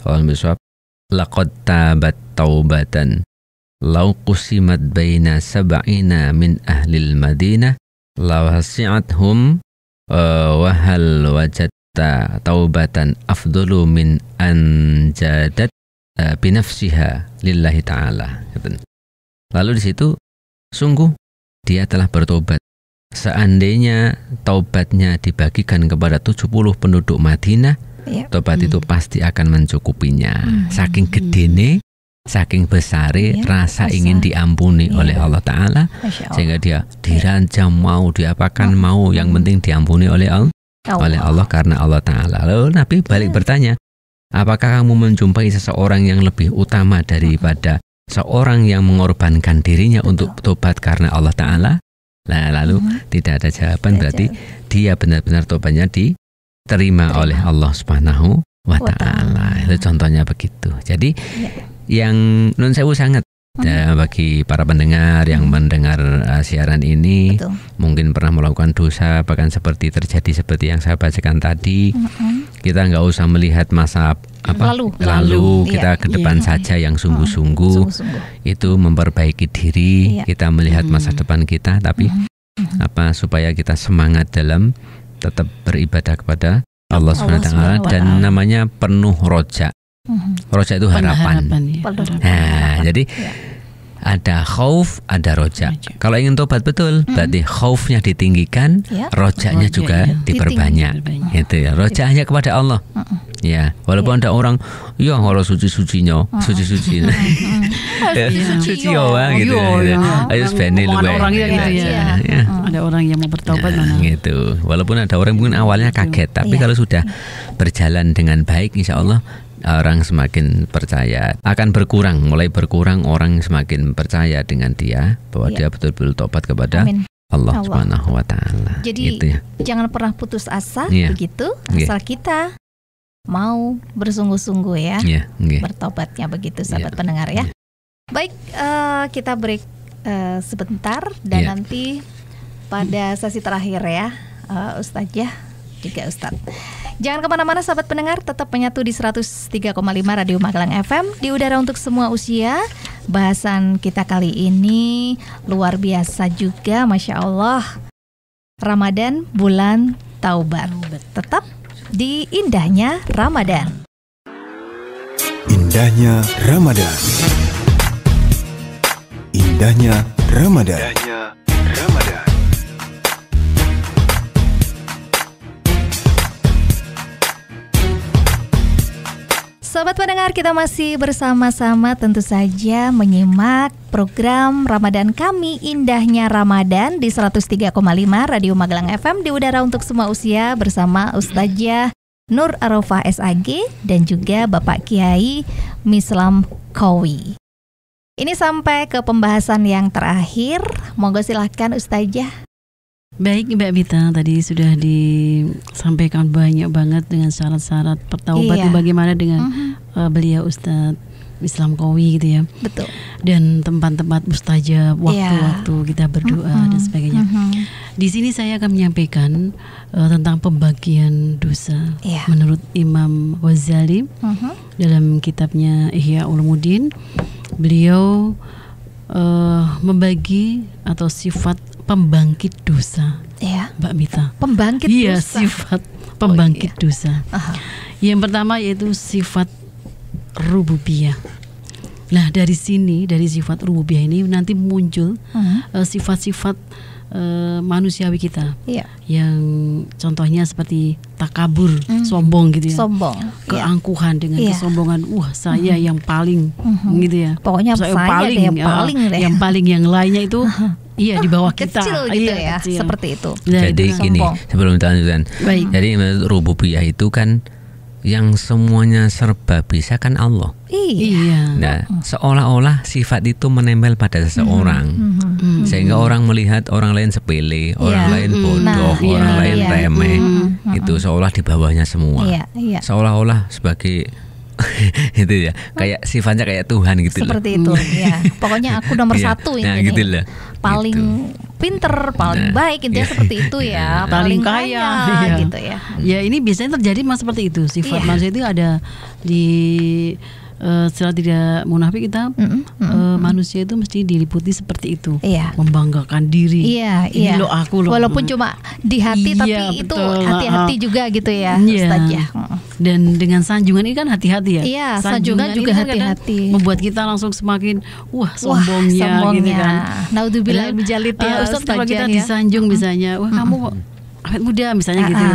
laqad tabat taubatan law qusimat baina sab'ina min ahlil Madinah lawasi'athum wa hal wajadta taubatan afdalu min anjadat binafsiha lillahi ta'ala. Lalu di situ sungguh dia telah bertobat. Seandainya taubatnya dibagikan kepada 70 penduduk Madinah, tobat itu pasti akan mencukupinya. Saking gedene, saking besare rasa ingin diampuni oleh Allah Ta'ala, sehingga dia dirajam mau diapakan mau, yang penting diampuni oleh Allah karena Allah Ta'ala. Lalu Nabi balik bertanya, apakah kamu menjumpai seseorang yang lebih utama daripada seorang yang mengorbankan dirinya untuk tobat karena Allah Ta'ala, lalu tidak ada jawaban, berarti dia benar-benar tobatnya diterima oleh Allah Subhanahu wa Ta'ala. Itu contohnya begitu. Jadi yang nun sewu sangat bagi para pendengar yang mendengar siaran ini, mungkin pernah melakukan dosa, bahkan seperti yang saya bacakan tadi. Kita nggak usah melihat masa lalu, kita ke depan saja yang sungguh-sungguh. Itu memperbaiki diri, kita melihat masa depan kita, tapi supaya kita semangat dalam tetap beribadah kepada Allah SWT, dan namanya penuh roja. Roja itu harapan. Nah, jadi ada khauf, ada roja. Kalau ingin tobat betul, berarti khaufnya ditinggikan, rojanya juga diperbanyak. Itu ya, rojanya kepada Allah. Ya, walaupun ada orang, ya kalau suci-sucinya, suci-suci. Suci gitu. Ayo spending lu. Ada orang yang mau bertobat gitu. Walaupun ada orang mungkin awalnya kaget, tapi kalau sudah berjalan dengan baik, insya Allah orang semakin percaya, akan mulai berkurang orang semakin percaya dengan dia bahwa dia betul-betul tobat kepada Allah Subhanahu wa Ta'ala. Jadi gitu ya. Jangan pernah putus asa begitu, asal kita mau bersungguh-sungguh ya bertobatnya begitu, sahabat pendengar ya. Baik, kita break sebentar dan nanti pada sesi terakhir ya, Ustazah juga Ustadz. Jangan kemana-mana sahabat pendengar, tetap menyatu di 103,5 Radio Magelang FM di udara untuk semua usia. Bahasan kita kali ini luar biasa juga, Masya Allah. Ramadan, bulan taubat. Tetap di indahnya Ramadan. Indahnya Ramadan. Indahnya Ramadan. Sobat pendengar, kita masih bersama-sama tentu saja menyimak program Ramadan kami, Indahnya Ramadan di 103,5 Radio Magelang FM di udara untuk semua usia bersama Ustazah Nur Arafah SAG dan juga Bapak Kiai Mislam Qawi. Ini sampai ke pembahasan yang terakhir. Monggo silahkan Ustazah. Baik Mbak Mita, tadi sudah disampaikan banyak banget dengan syarat-syarat pertaubat bagaimana dengan beliau Ustadz Mislam Qawi gitu ya. Betul. Dan tempat-tempat mustajab, waktu-waktu kita berdoa dan sebagainya. Di sini saya akan menyampaikan tentang pembagian dosa menurut Imam Ghazali dalam kitabnya Ihya Ulumuddin. Beliau membagi atau sifat pembangkit dosa, Mbak Mita. Pembangkit dosa. Iya, sifat pembangkit dosa. Yang pertama yaitu sifat rububiyah. Nah, dari sini, dari sifat rububiyah ini nanti muncul sifat-sifat manusiawi kita, yang contohnya seperti takabur, sombong gitu ya, keangkuhan dengan kesombongan, saya yang paling, gitu ya. Pokoknya saya paling, yang paling, yang lainnya itu di bawah kita, kecil gitu ya, kecil. Seperti itu. Jadi gini, sebelum kita lanjutkan, jadi rububiyah itu kan yang semuanya serba bisa kan Allah. Iya. Nah, seolah-olah sifat itu menempel pada seseorang, sehingga orang melihat orang lain sepele, orang lain bodoh, orang lain remeh, itu seolah di bawahnya semua. Seolah-olah sebagai itu ya, kayak sifatnya kayak Tuhan gitu. Seperti itu, ya. Pokoknya aku nomor satu ini. Nah, gitu lah. Paling pinter, paling baik, intinya seperti itu ya. Paling kaya, gitu ya. Ya, ini biasanya terjadi seperti itu. Sifat manusia itu ada di secara tidak munafik kita, manusia itu mesti diliputi seperti itu, membanggakan diri. Ini loh aku loh. Walaupun cuma di hati, tapi itu hati-hati juga gitu ya, Ustazah. Dan dengan sanjungan ini kan hati-hati ya. Iya, sanjungan juga hati-hati. Membuat kita langsung semakin sombongnya gitu kan. Naudzubillah bijalit ya, Ustaz, kalau kita disanjung misalnya, kamu awet muda misalnya gitu,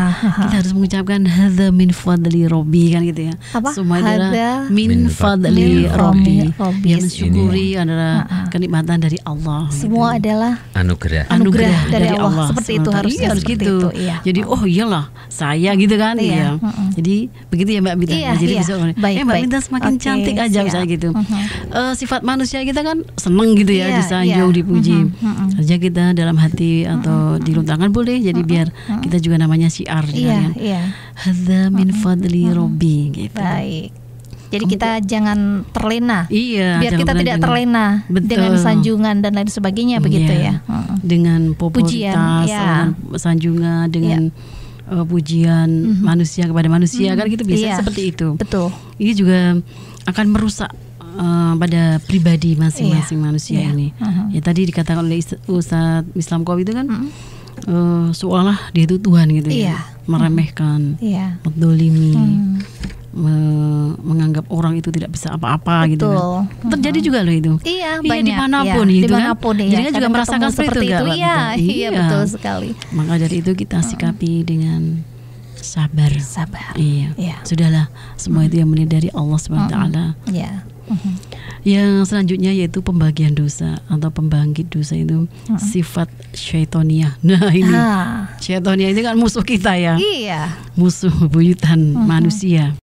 kita harus mengucapkan hadza min fadli Robbi kan gitu ya. Semua adalah min fadli Robbi, yang mensyukuri adalah kenikmatan dari Allah. Semua gitu. Adalah anugerah dari Allah. Seperti itu harusnya, harus gitu. Jadi iyalah saya gitu kan, Jadi begitu ya Mbak Mita. Iya, Jadi iya. besok Baik, Mbak baik. Mita semakin Oke, cantik aja siap. misalnya gitu. Sifat manusia kita kan seneng gitu ya, Iya, disanjung, iya. dipuji. Saja kita dalam hati atau diluntangkan boleh. Jadi biar kita juga namanya syiar Iya, kan. iya. Hadza min fadli Robbi gitu. Baik. Jadi kita jangan terlena. Iya, Biar jangan kita pernah tidak jangan- terlena Betul. dengan sanjungan dan lain sebagainya begitu Iya. ya. Dengan Pujian, popularitas, ya. dengan sanjungan, dengan pujian manusia kepada manusia kan gitu bisa Iya. seperti itu. Betul. Ini juga akan merusak pada pribadi masing-masing manusia Iya. ini. Ya tadi dikatakan oleh Ustadz Islam Qawi itu kan seolah dia itu Tuhan gitu Iya. ya, meremehkan, Iya. mendolimi, menganggap orang itu tidak bisa apa-apa gitu Betul. kan. Terjadi juga loh itu. Iya, Iya, banyak. dimanapun ya, gitu kan. dimanapun ya. Jadi kan juga Kadang merasakan ketemu seperti itu, Mbak Iya, Mita? iya, Iya. betul sekali. Maka dari itu kita sikapi dengan sabar. Sabar. Iya. Iya. Sudahlah, semua itu yang menilai dari Allah Subhanahu wa taala. Ya. Yang selanjutnya yaitu pembagian dosa atau pembangkit dosa itu sifat syaitoniah. Nah, ini syaitoniah ini kan musuh kita ya. Iya. Musuh bebuyutan manusia.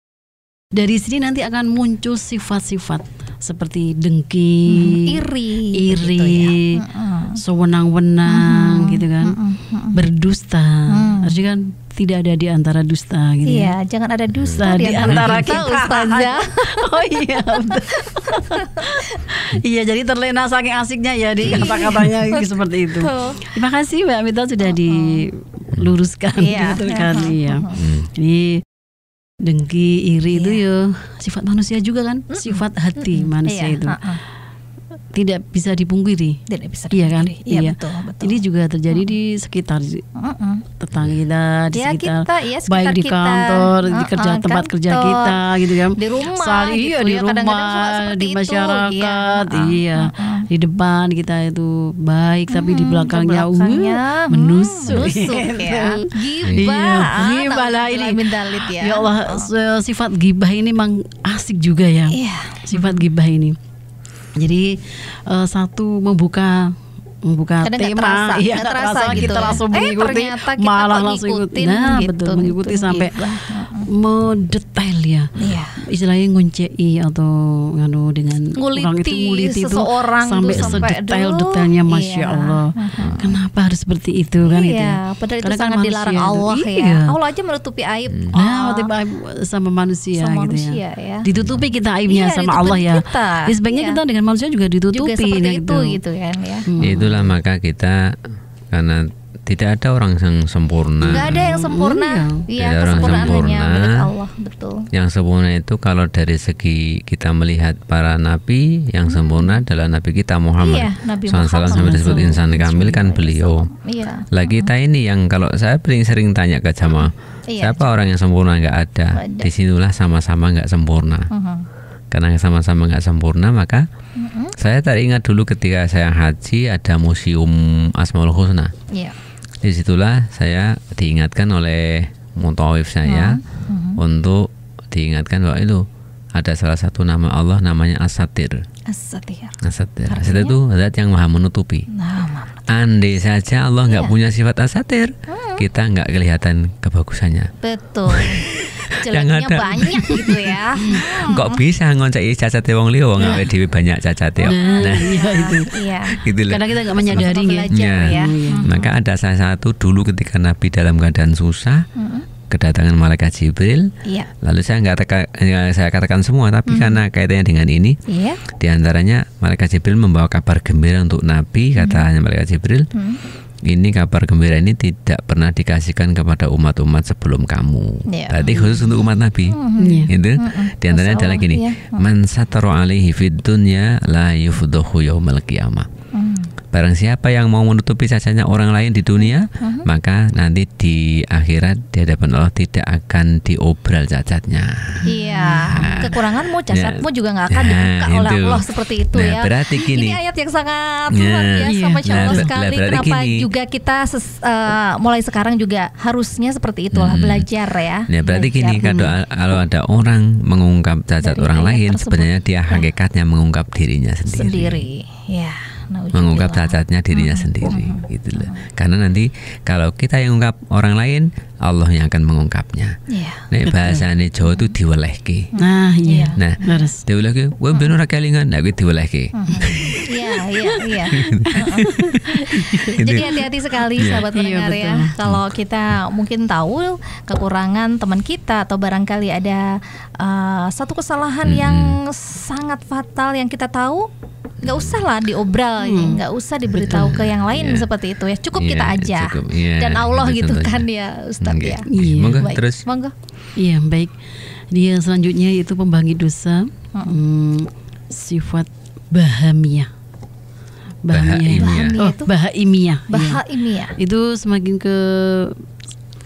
Dari sini nanti akan muncul sifat-sifat seperti dengki, Iri. iri, gitu ya. sewenang-wenang gitu kan, berdusta. Artinya kan tidak ada di antara dusta gitu ya. Iya, jangan ada dusta Di antara kita. Ustazah. Oh iya, betul. Iya, jadi terlena saking asiknya ya di kata-katanya seperti itu. Terima kasih Mbak Mita sudah diluruskan, Iya. dibetulkan. Iya. Jadi dengki, iri itu ya sifat manusia juga kan, sifat hati manusia Iya, itu tidak bisa dipungkiri. Tidak bisa Iya kan? dipungkiri. Iya, betul, betul. Ini juga terjadi di sekitar tetangga kita, di Ya, sekitar, kita, ya, sekitar baik di kita. kantor, di kerja tempat kerja kantor, kita gitu kan. di rumah Saling, gitu iya, ya, di kadang-kadang rumah, suka seperti di itu, masyarakat, iya. iya. Di depan kita itu baik, tapi di belakangnya, belakangnya, menusuk. menusuk ya. Gibah. Iya, gibah lah ini. Nauzubillah min dzalik ya. Ya Allah, sifat gibah ini memang asik juga ya. Iya. Sifat gibah ini. Jadi satu membuka Kadang nggak tema, terasa, iya nggak nggak terasa terasa gitu kita ya. langsung mengikuti, Ternyata kita malah kok langsung ngikutin nah gitu, betul mengikuti gitu, sampai gibah. mendetail ya. Iya. Istilahnya nguncei atau nganu dengan orang itu nguliti itu seseorang tuh sampai sampai, sedetail-detailnya, aduh, Masya iya. Allah. Kenapa harus seperti itu kan itu? Iya, padahal itu Karena kan sangat manusia dilarang itu, Allah ya. iya. Allah aja menutupi aib. Nah, tiba sama manusia Sama gitu manusia, ya. ya. Ditutupi kita aibnya Iya, sama Allah ditutupi ya. kita. Ya, sebaiknya Iya. kita dengan manusia juga ditutupi Juga seperti gitu. itu gitu kan ya. Itulah maka kita, karena tidak ada orang yang sempurna. Nggak ada yang sempurna. Iya, Tidak ada orang kesempurnaan hanya sempurna. milik Allah, betul. Yang sempurna itu kalau dari segi kita melihat para nabi, yang sempurna adalah Nabi kita Muhammad Iya, Nabi SAW, Muhammad sampai disebut insan kamil kan beliau. Iya. Lah kita ini yang kalau saya sering tanya ke jamaah, Iya. siapa orang yang sempurna? Nggak ada. Nggak ada. Disitulah sama-sama nggak sempurna. Karena sama-sama nggak sempurna, maka saya teringat dulu ketika saya haji ada museum Asmaul Husna. Iya. Disitulah saya diingatkan oleh mutawif saya untuk diingatkan bahwa itu ada salah satu nama Allah namanya As-Satir. As-Satir. As-Satir. As-Satir itu zat yang maha menutupi. Nah, Andai saja Allah nggak Iya. punya sifat As-Satir, kita nggak kelihatan kebagusannya. betul. Jeleknya ada. banyak gitu ya. Kok bisa ngoncai cacate wong liya wong awake dhewe banyak cacate. Nah, iya itu. Iya. Gitu loh. Karena kita nggak menyadari Sama-sama ya. belajar ya. Maka ada salah satu dulu ketika Nabi dalam keadaan susah, kedatangan malaikat Jibril. Iya. Lalu saya katakan semua, tapi karena kaitannya dengan ini, Iya. diantaranya malaikat Jibril membawa kabar gembira untuk Nabi. Katanya malaikat Jibril, ini kabar gembira ini tidak pernah dikasihkan kepada umat-umat sebelum kamu. Iya. Berarti khusus untuk umat Nabi. Iya. Itu diantaranya Masya adalah Allah, gini, iya. man satara alaihi fid dunya la yufdahu yaumal qiyamah. Barang siapa yang mau menutupi cacatnya orang lain di dunia, maka nanti di akhirat di hadapan Allah tidak akan diobral cacatnya. Iya. Kekuranganmu, cacatmu juga nggak akan Nah, dibuka oleh itu. Allah seperti itu Nah, ya. berarti gini. Ini ayat yang sangat Nah, luar biasa, iya. Masya Allah Nah, sekali. berarti Kenapa gini. juga kita mulai sekarang juga harusnya seperti itulah, belajar ya. Nah, berarti Belajar. gini, kalau ada orang mengungkap cacat Dari orang ayat lain, tersebut. sebenarnya dia hakikatnya mengungkap dirinya sendiri. Sendiri. Ya. Mengungkap cacatnya dirinya sendiri, gitu loh. Karena nanti kalau kita yang ungkap orang lain, Allah yang akan mengungkapnya. Nek bahasane Jawa itu diwelehke. Nah, iya. Nah, Leres. diwelehke, kowe ben ora kelingan, nek kuwi diwelehke. Iya. Jadi hati-hati sekali sahabat pendengar ya. Kalau kita mungkin tahu kekurangan teman kita atau barangkali ada satu kesalahan yang sangat fatal yang kita tahu, nggak usah lah diobral, nggak usah diberitahu ke yang lain seperti itu ya. Cukup kita aja dan Allah gitu kan ya Ustadz ya. Monggo Baik. terus. Monggo. Iya, baik. Dia selanjutnya itu pembangkit dosa, sifat bahamiyah. Bahaimiyah. Bahaimiyah. Bahaimiyah. Itu semakin ke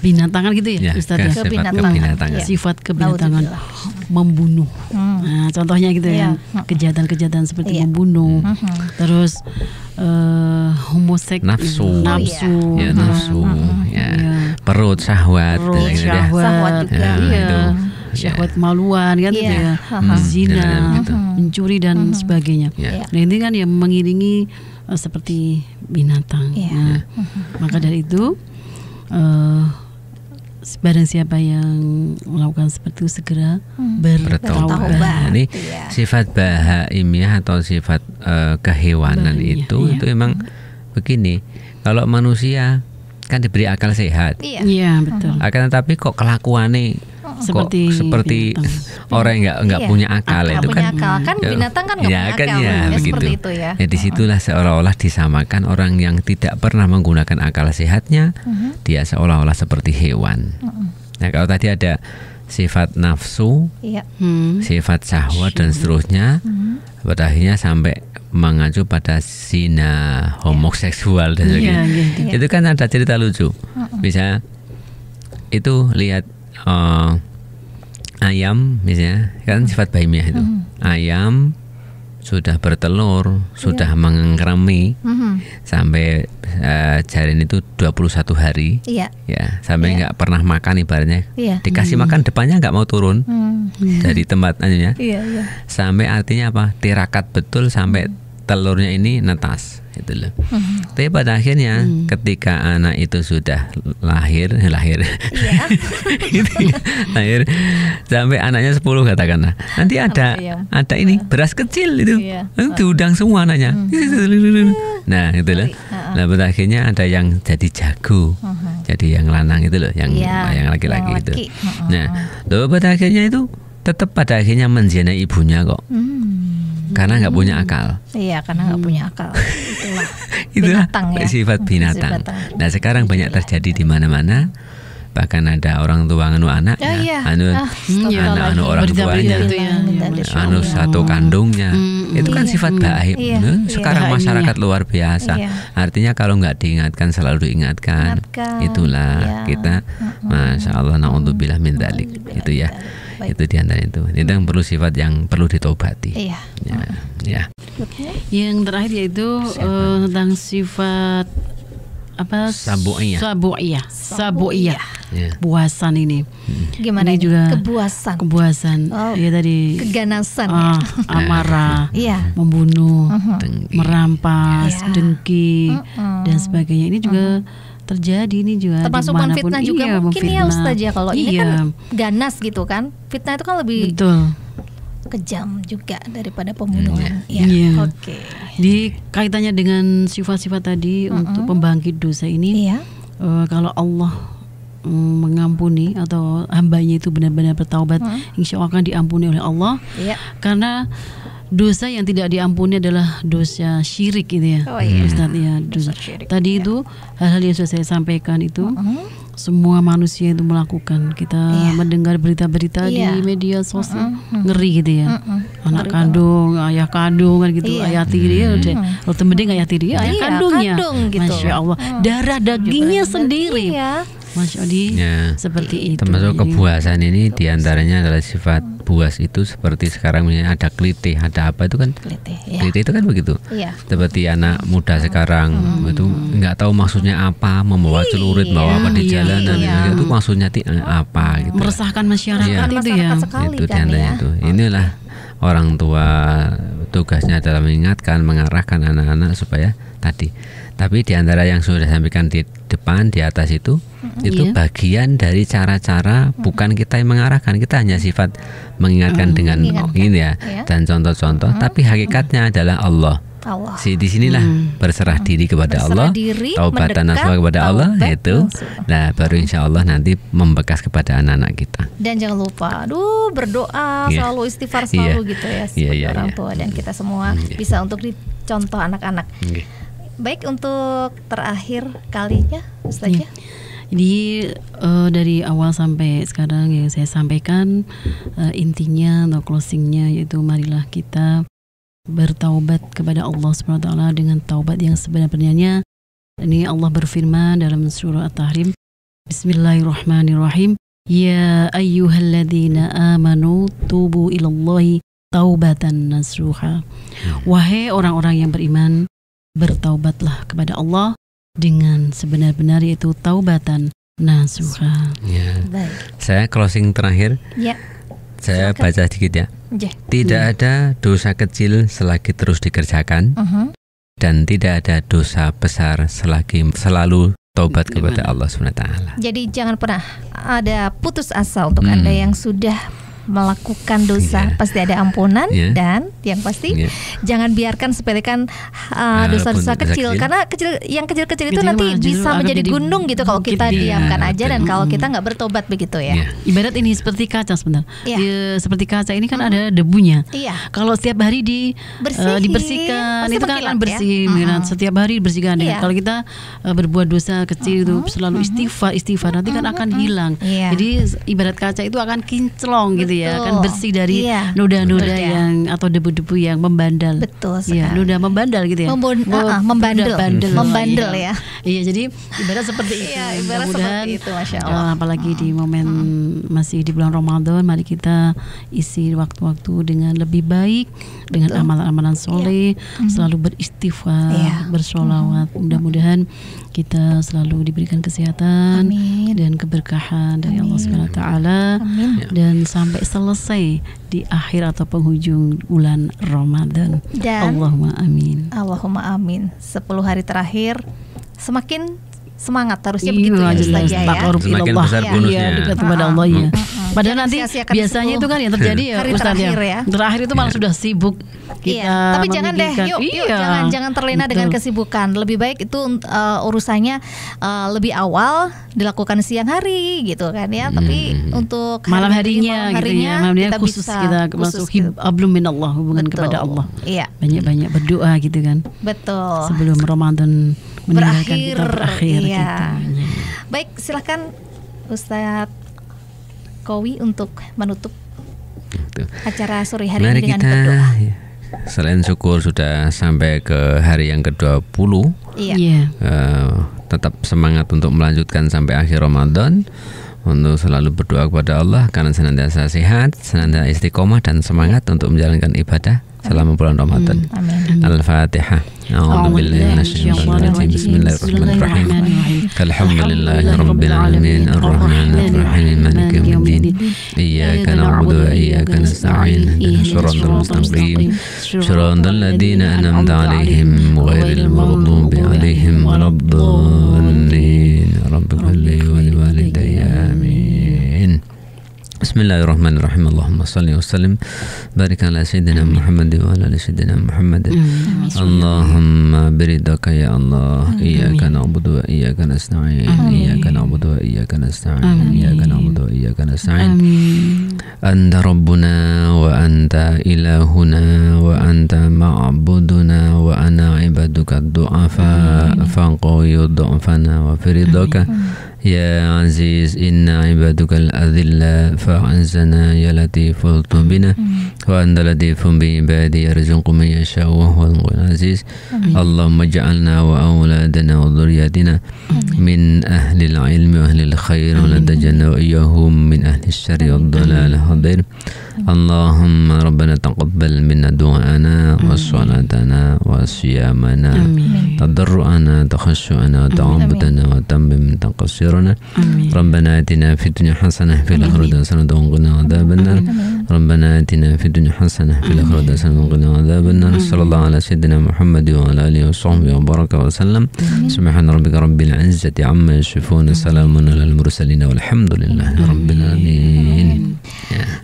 binatangan gitu ya, Ustaz ya. Kebinatangan. Sifat kebinatangan, membunuh. Nah, contohnya gitu ya, kejahatan-kejahatan seperti membunuh. Terus homoseks, nafsu. Ya, nafsu. Ya. Perut syahwat, Syahwat juga. Iya. Syahwat kemaluan kan gitu ya. Zina, mencuri dan sebagainya. Nah, ini kan yang mengiringi seperti binatang. Nah, maka dari itu barang siapa yang melakukan seperti itu segera bertaubat. Ini sifat bahaimiyah atau sifat kehewanan itu emang begini. Kalau manusia kan diberi akal sehat. Iya, betul. Akan tetapi kok kelakuannya seperti orang yang nggak punya akal itu kan. Kan binatang kan nggak punya akal. Begitu. Seperti itu ya. Disitulah seolah-olah disamakan orang yang tidak pernah menggunakan akal sehatnya, dia seolah-olah seperti hewan. Nah, kalau tadi ada sifat nafsu, sifat syahwat dan seterusnya, pada akhirnya sampai mengacu pada zina, homoseksual dan sebagainya. Itu kan ada cerita lucu. Bisa itu lihat ayam misalnya, kan sifat bahaimiyah itu. Ayam sudah bertelur, sudah mengkremi sampai jarin itu 21 hari. Ya, sampai nggak pernah makan ibaratnya. Dikasih makan depannya nggak mau turun dari tempat anunya. Sampai artinya apa? Tirakat betul sampai telurnya ini netas gitu loh. Tapi pada akhirnya ketika anak itu sudah lahir sampai anaknya 10 katakanlah. Nanti ada ini beras kecil itu. Diundang semua anaknya. Nah, gitu loh. Nah, pada akhirnya ada yang jadi jago. Jadi yang lanang itu loh, yang laki-laki itu. Nah, loh pada akhirnya itu tetap pada akhirnya menzinai ibunya kok. Karena nggak punya akal. Iya, karena nggak punya akal. Itulah binatang ya. Sifat binatang. Nah, sekarang banyak terjadi di mana-mana. Bahkan ada orang tua anu anaknya, anu orang tuanya, anu satu kandungnya. Itu kan sifat baik. Sekarang masyarakat luar biasa. Artinya kalau nggak diingatkan selalu diingatkan. Itulah kita, masya Allah, naudzubillah min dzalik. Itu ya. Itu diantara itu yang perlu sifat yang perlu ditobati. Yang terakhir yaitu tentang sifat apa? Sabu'iyah. Puasan ini. Gimana ini juga kepuasan. Ya tadi keganasan, amarah, membunuh, merampas, dengki dan sebagainya. Ini juga terjadi, ini juga termasuk fitnah juga mungkin ya Ustaz ya. Kalau ini kan ganas gitu kan, fitnah itu kan lebih kejam juga daripada pembunuhan. Oke. Di kaitannya dengan sifat-sifat tadi untuk pembangkit dosa ini, kalau Allah mengampuni atau hambanya itu benar-benar bertaubat, insya Allah akan diampuni oleh Allah. Karena dosa yang tidak diampuni adalah dosa syirik gitu ya, Ustaz ya. Dosa syirik. Tadi itu hal-hal yang sudah saya sampaikan itu semua manusia itu melakukan. Kita mendengar berita-berita di media sosial, ngeri gitu ya. Anak kandung, ayah kandung kan gitu, ayah tiri udah. Kalau mending ayah tiri, ayah kandungnya. Gitu. Masya Allah, darah dagingnya sendiri. Masya Allah, seperti itu. Termasuk kepuasan ini diantaranya adalah sifat puas itu seperti sekarang ada klitih, ada apa itu kan? Klitih itu kan begitu. Seperti anak muda sekarang itu nggak tahu maksudnya apa, membawa celurit, bawa apa di jalanan, itu maksudnya apa gitu. Meresahkan masyarakat itu ya. Itu diantaranya itu. Inilah orang tua tugasnya adalah mengingatkan, mengarahkan anak-anak supaya tadi Tapi di antara yang sudah sampaikan di depan, di atas itu bagian dari cara-cara, bukan kita yang mengarahkan, kita hanya sifat mengingatkan dengan ini ya, dan contoh-contoh. Tapi hakikatnya adalah Allah. Di sinilah berserah diri kepada Allah, taubatan nasuha kepada Allah, itu. Nah, baru insya Allah nanti membekas kepada anak-anak kita. Dan jangan lupa, berdoa selalu, istighfar selalu gitu ya, sebagai orang tua dan kita semua bisa untuk dicontoh anak-anak. Baik, untuk terakhir kalinya, Ustazah. Jadi dari awal sampai sekarang yang saya sampaikan, intinya atau closingnya yaitu marilah kita bertaubat kepada Allah SWT dengan taubat yang sebenarnya. Ini Allah berfirman dalam surah At-Tahrim, Bismillahirrahmanirrahim, Ya ayyuhalladzina amanu tubu ilallahi taubatan nasuha. Wahai orang-orang yang beriman, bertaubatlah kepada Allah dengan sebenar-benar, yaitu taubatan nasuha. Saya closing terakhir. Saya baca sedikit ya. Tidak ada dosa kecil selagi terus dikerjakan, dan tidak ada dosa besar selagi selalu taubat kepada Allah SWT. Jadi jangan pernah ada putus asa untuk Anda yang sudah melakukan dosa, pasti ada ampunan, dan yang pasti jangan biarkan sepelekan dosa-dosa kecil, karena yang kecil-kecil itu nanti bisa menjadi gunung gitu kalau kita diamkan aja dan kalau kita nggak bertobat begitu ya. Ibarat ini seperti kaca sebentar. Seperti kaca ini kan ada debunya. Kalau setiap hari dibersihkan itu kan akan bersih. Setiap hari dibersihkan. Kalau kita berbuat dosa kecil itu selalu istighfar nanti kan akan hilang. Jadi ibarat kaca itu akan kinclong gitu ya, kan bersih dari noda-noda yang atau debu-debu yang membandel. Betul sekali. Noda membandel gitu ya. Membandel ya. Iya, jadi ibarat seperti itu. Ibarat seperti itu, Masya Allah. Apalagi di momen masih di bulan Ramadan, mari kita isi waktu-waktu dengan lebih baik, dengan amalan-amalan soleh, selalu beristighfar, bersolawat. Mudah-mudahan kita selalu diberikan kesehatan dan keberkahan dari Allah SWT, dan sampai selesai di akhir atau penghujung bulan Ramadan. Dan Allahumma amin. Allahumma amin. 10 hari terakhir semakin semangat harusnya begitu ya, semakin besar bonusnya. Dekat kepada Allah ya. Padahal nanti biasanya itu kan yang terjadi ya, Ustaz ya. Terakhir itu malah sudah sibuk kita. Tapi jangan deh, yuk jangan terlena dengan kesibukan. Lebih baik itu urusannya lebih awal dilakukan siang hari gitu kan ya. Tapi untuk malam harinya kita khusus kita masuk hablum minallah, hubungan kepada Allah. Banyak-banyak berdoa gitu kan. Betul. Sebelum Ramadan meninggalkan kita berakhir gitu. Baik, silakan Ustadz Kowi untuk menutup acara sore hari ini dengan berdoa. Selain syukur sudah sampai ke hari yang ke-20, tetap semangat untuk melanjutkan sampai akhir Ramadan, untuk selalu berdoa kepada Allah karena senantiasa sehat, senantiasa istiqomah dan semangat untuk menjalankan ibadah selama bulan Ramadan. Al-Fatihah. A'udzubillahi minasyaitonir rajim. Bismillahirrahmanirrahim. Alhamdulillahi rabbil alamin, arrahmanir rahim, maliki yaumiddin. Iyyaka na'budu wa iyyaka nasta'in. Shiratal mustaqim. Shiratal ladzina an'amta 'alaihim ghairil maghdubi 'alaihim waladdallin. Rabbighfirli wa liwalidayya. Amin. Bismillahirrahmanirrahim. Allahumma salli wa sallim barik ala sayyidina Muhammad wa ala ali sayyidina Muhammad. Allahumma biridaka ya Allah. Iyyaka na'budu wa iyyaka nasta'in. Iyyaka na'budu wa iyyaka nasta'in. Iyyaka na'budu wa iyyaka nasta'in. Anta rabbuna wa anta ilahuna wa anta ma'buduna wa ana ibaduka du'afa faqawi du'afana wa firidaka. Ya Aziz, inna ibadukal adhilla fa'azzana ya latif ultubina wa anta latifun bi ibadi yarzuqu man yasha'u wa huwal aziz. Allahumma ja'alna wa awladana wa dhurriyyatina min ahli al-ilmi wa ahli al-khair wa la taj'alna wa iyyahum min ahli asy-syarri wad dhalal hadir. Allahumma rabbana taqabbal minna du'ana wa salatana wa siyamana tadarru'ana takhashu'ana ta'abudana wa tammim taqassirana. Rabbana atina fid dunya hasanah fil akhirati hasanah wa qina adzabannar. Rabbana atina fid dunya hasanah fil akhirati hasanah wa qina adzabannar. Sallallahu ala sayyidina Muhammad wa ala alihi wa sahbihi wa baraka wa sallam. Subhana rabbika rabbil izzati amma yasifun, salamun alal mursalin walhamdulillahi rabbil alamin.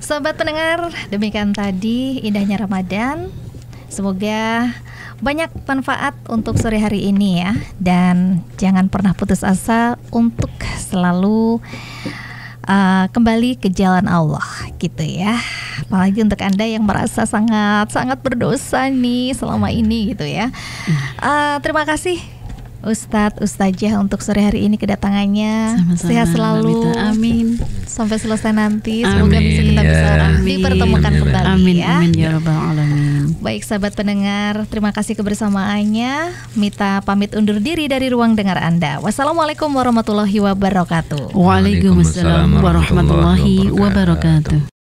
Sahabat pendengar, demikian tadi indahnya Ramadan. Semoga banyak manfaat untuk sore hari ini ya. Dan jangan pernah putus asa untuk selalu kembali ke jalan Allah gitu ya. Apalagi untuk Anda yang merasa sangat berdosa nih selama ini gitu ya. Terima kasih Ustadz, Ustazah untuk sore hari ini kedatangannya. Sama-sama, sehat selalu. Amin. Sampai selesai nanti. Semoga kita bisa dipertemukan kembali. Amin, ya. amin ya rabbal alamin. Baik sahabat pendengar, terima kasih kebersamaannya. Mita pamit undur diri dari ruang dengar Anda. Wassalamualaikum warahmatullahi wabarakatuh. Waalaikumsalam warahmatullahi wabarakatuh.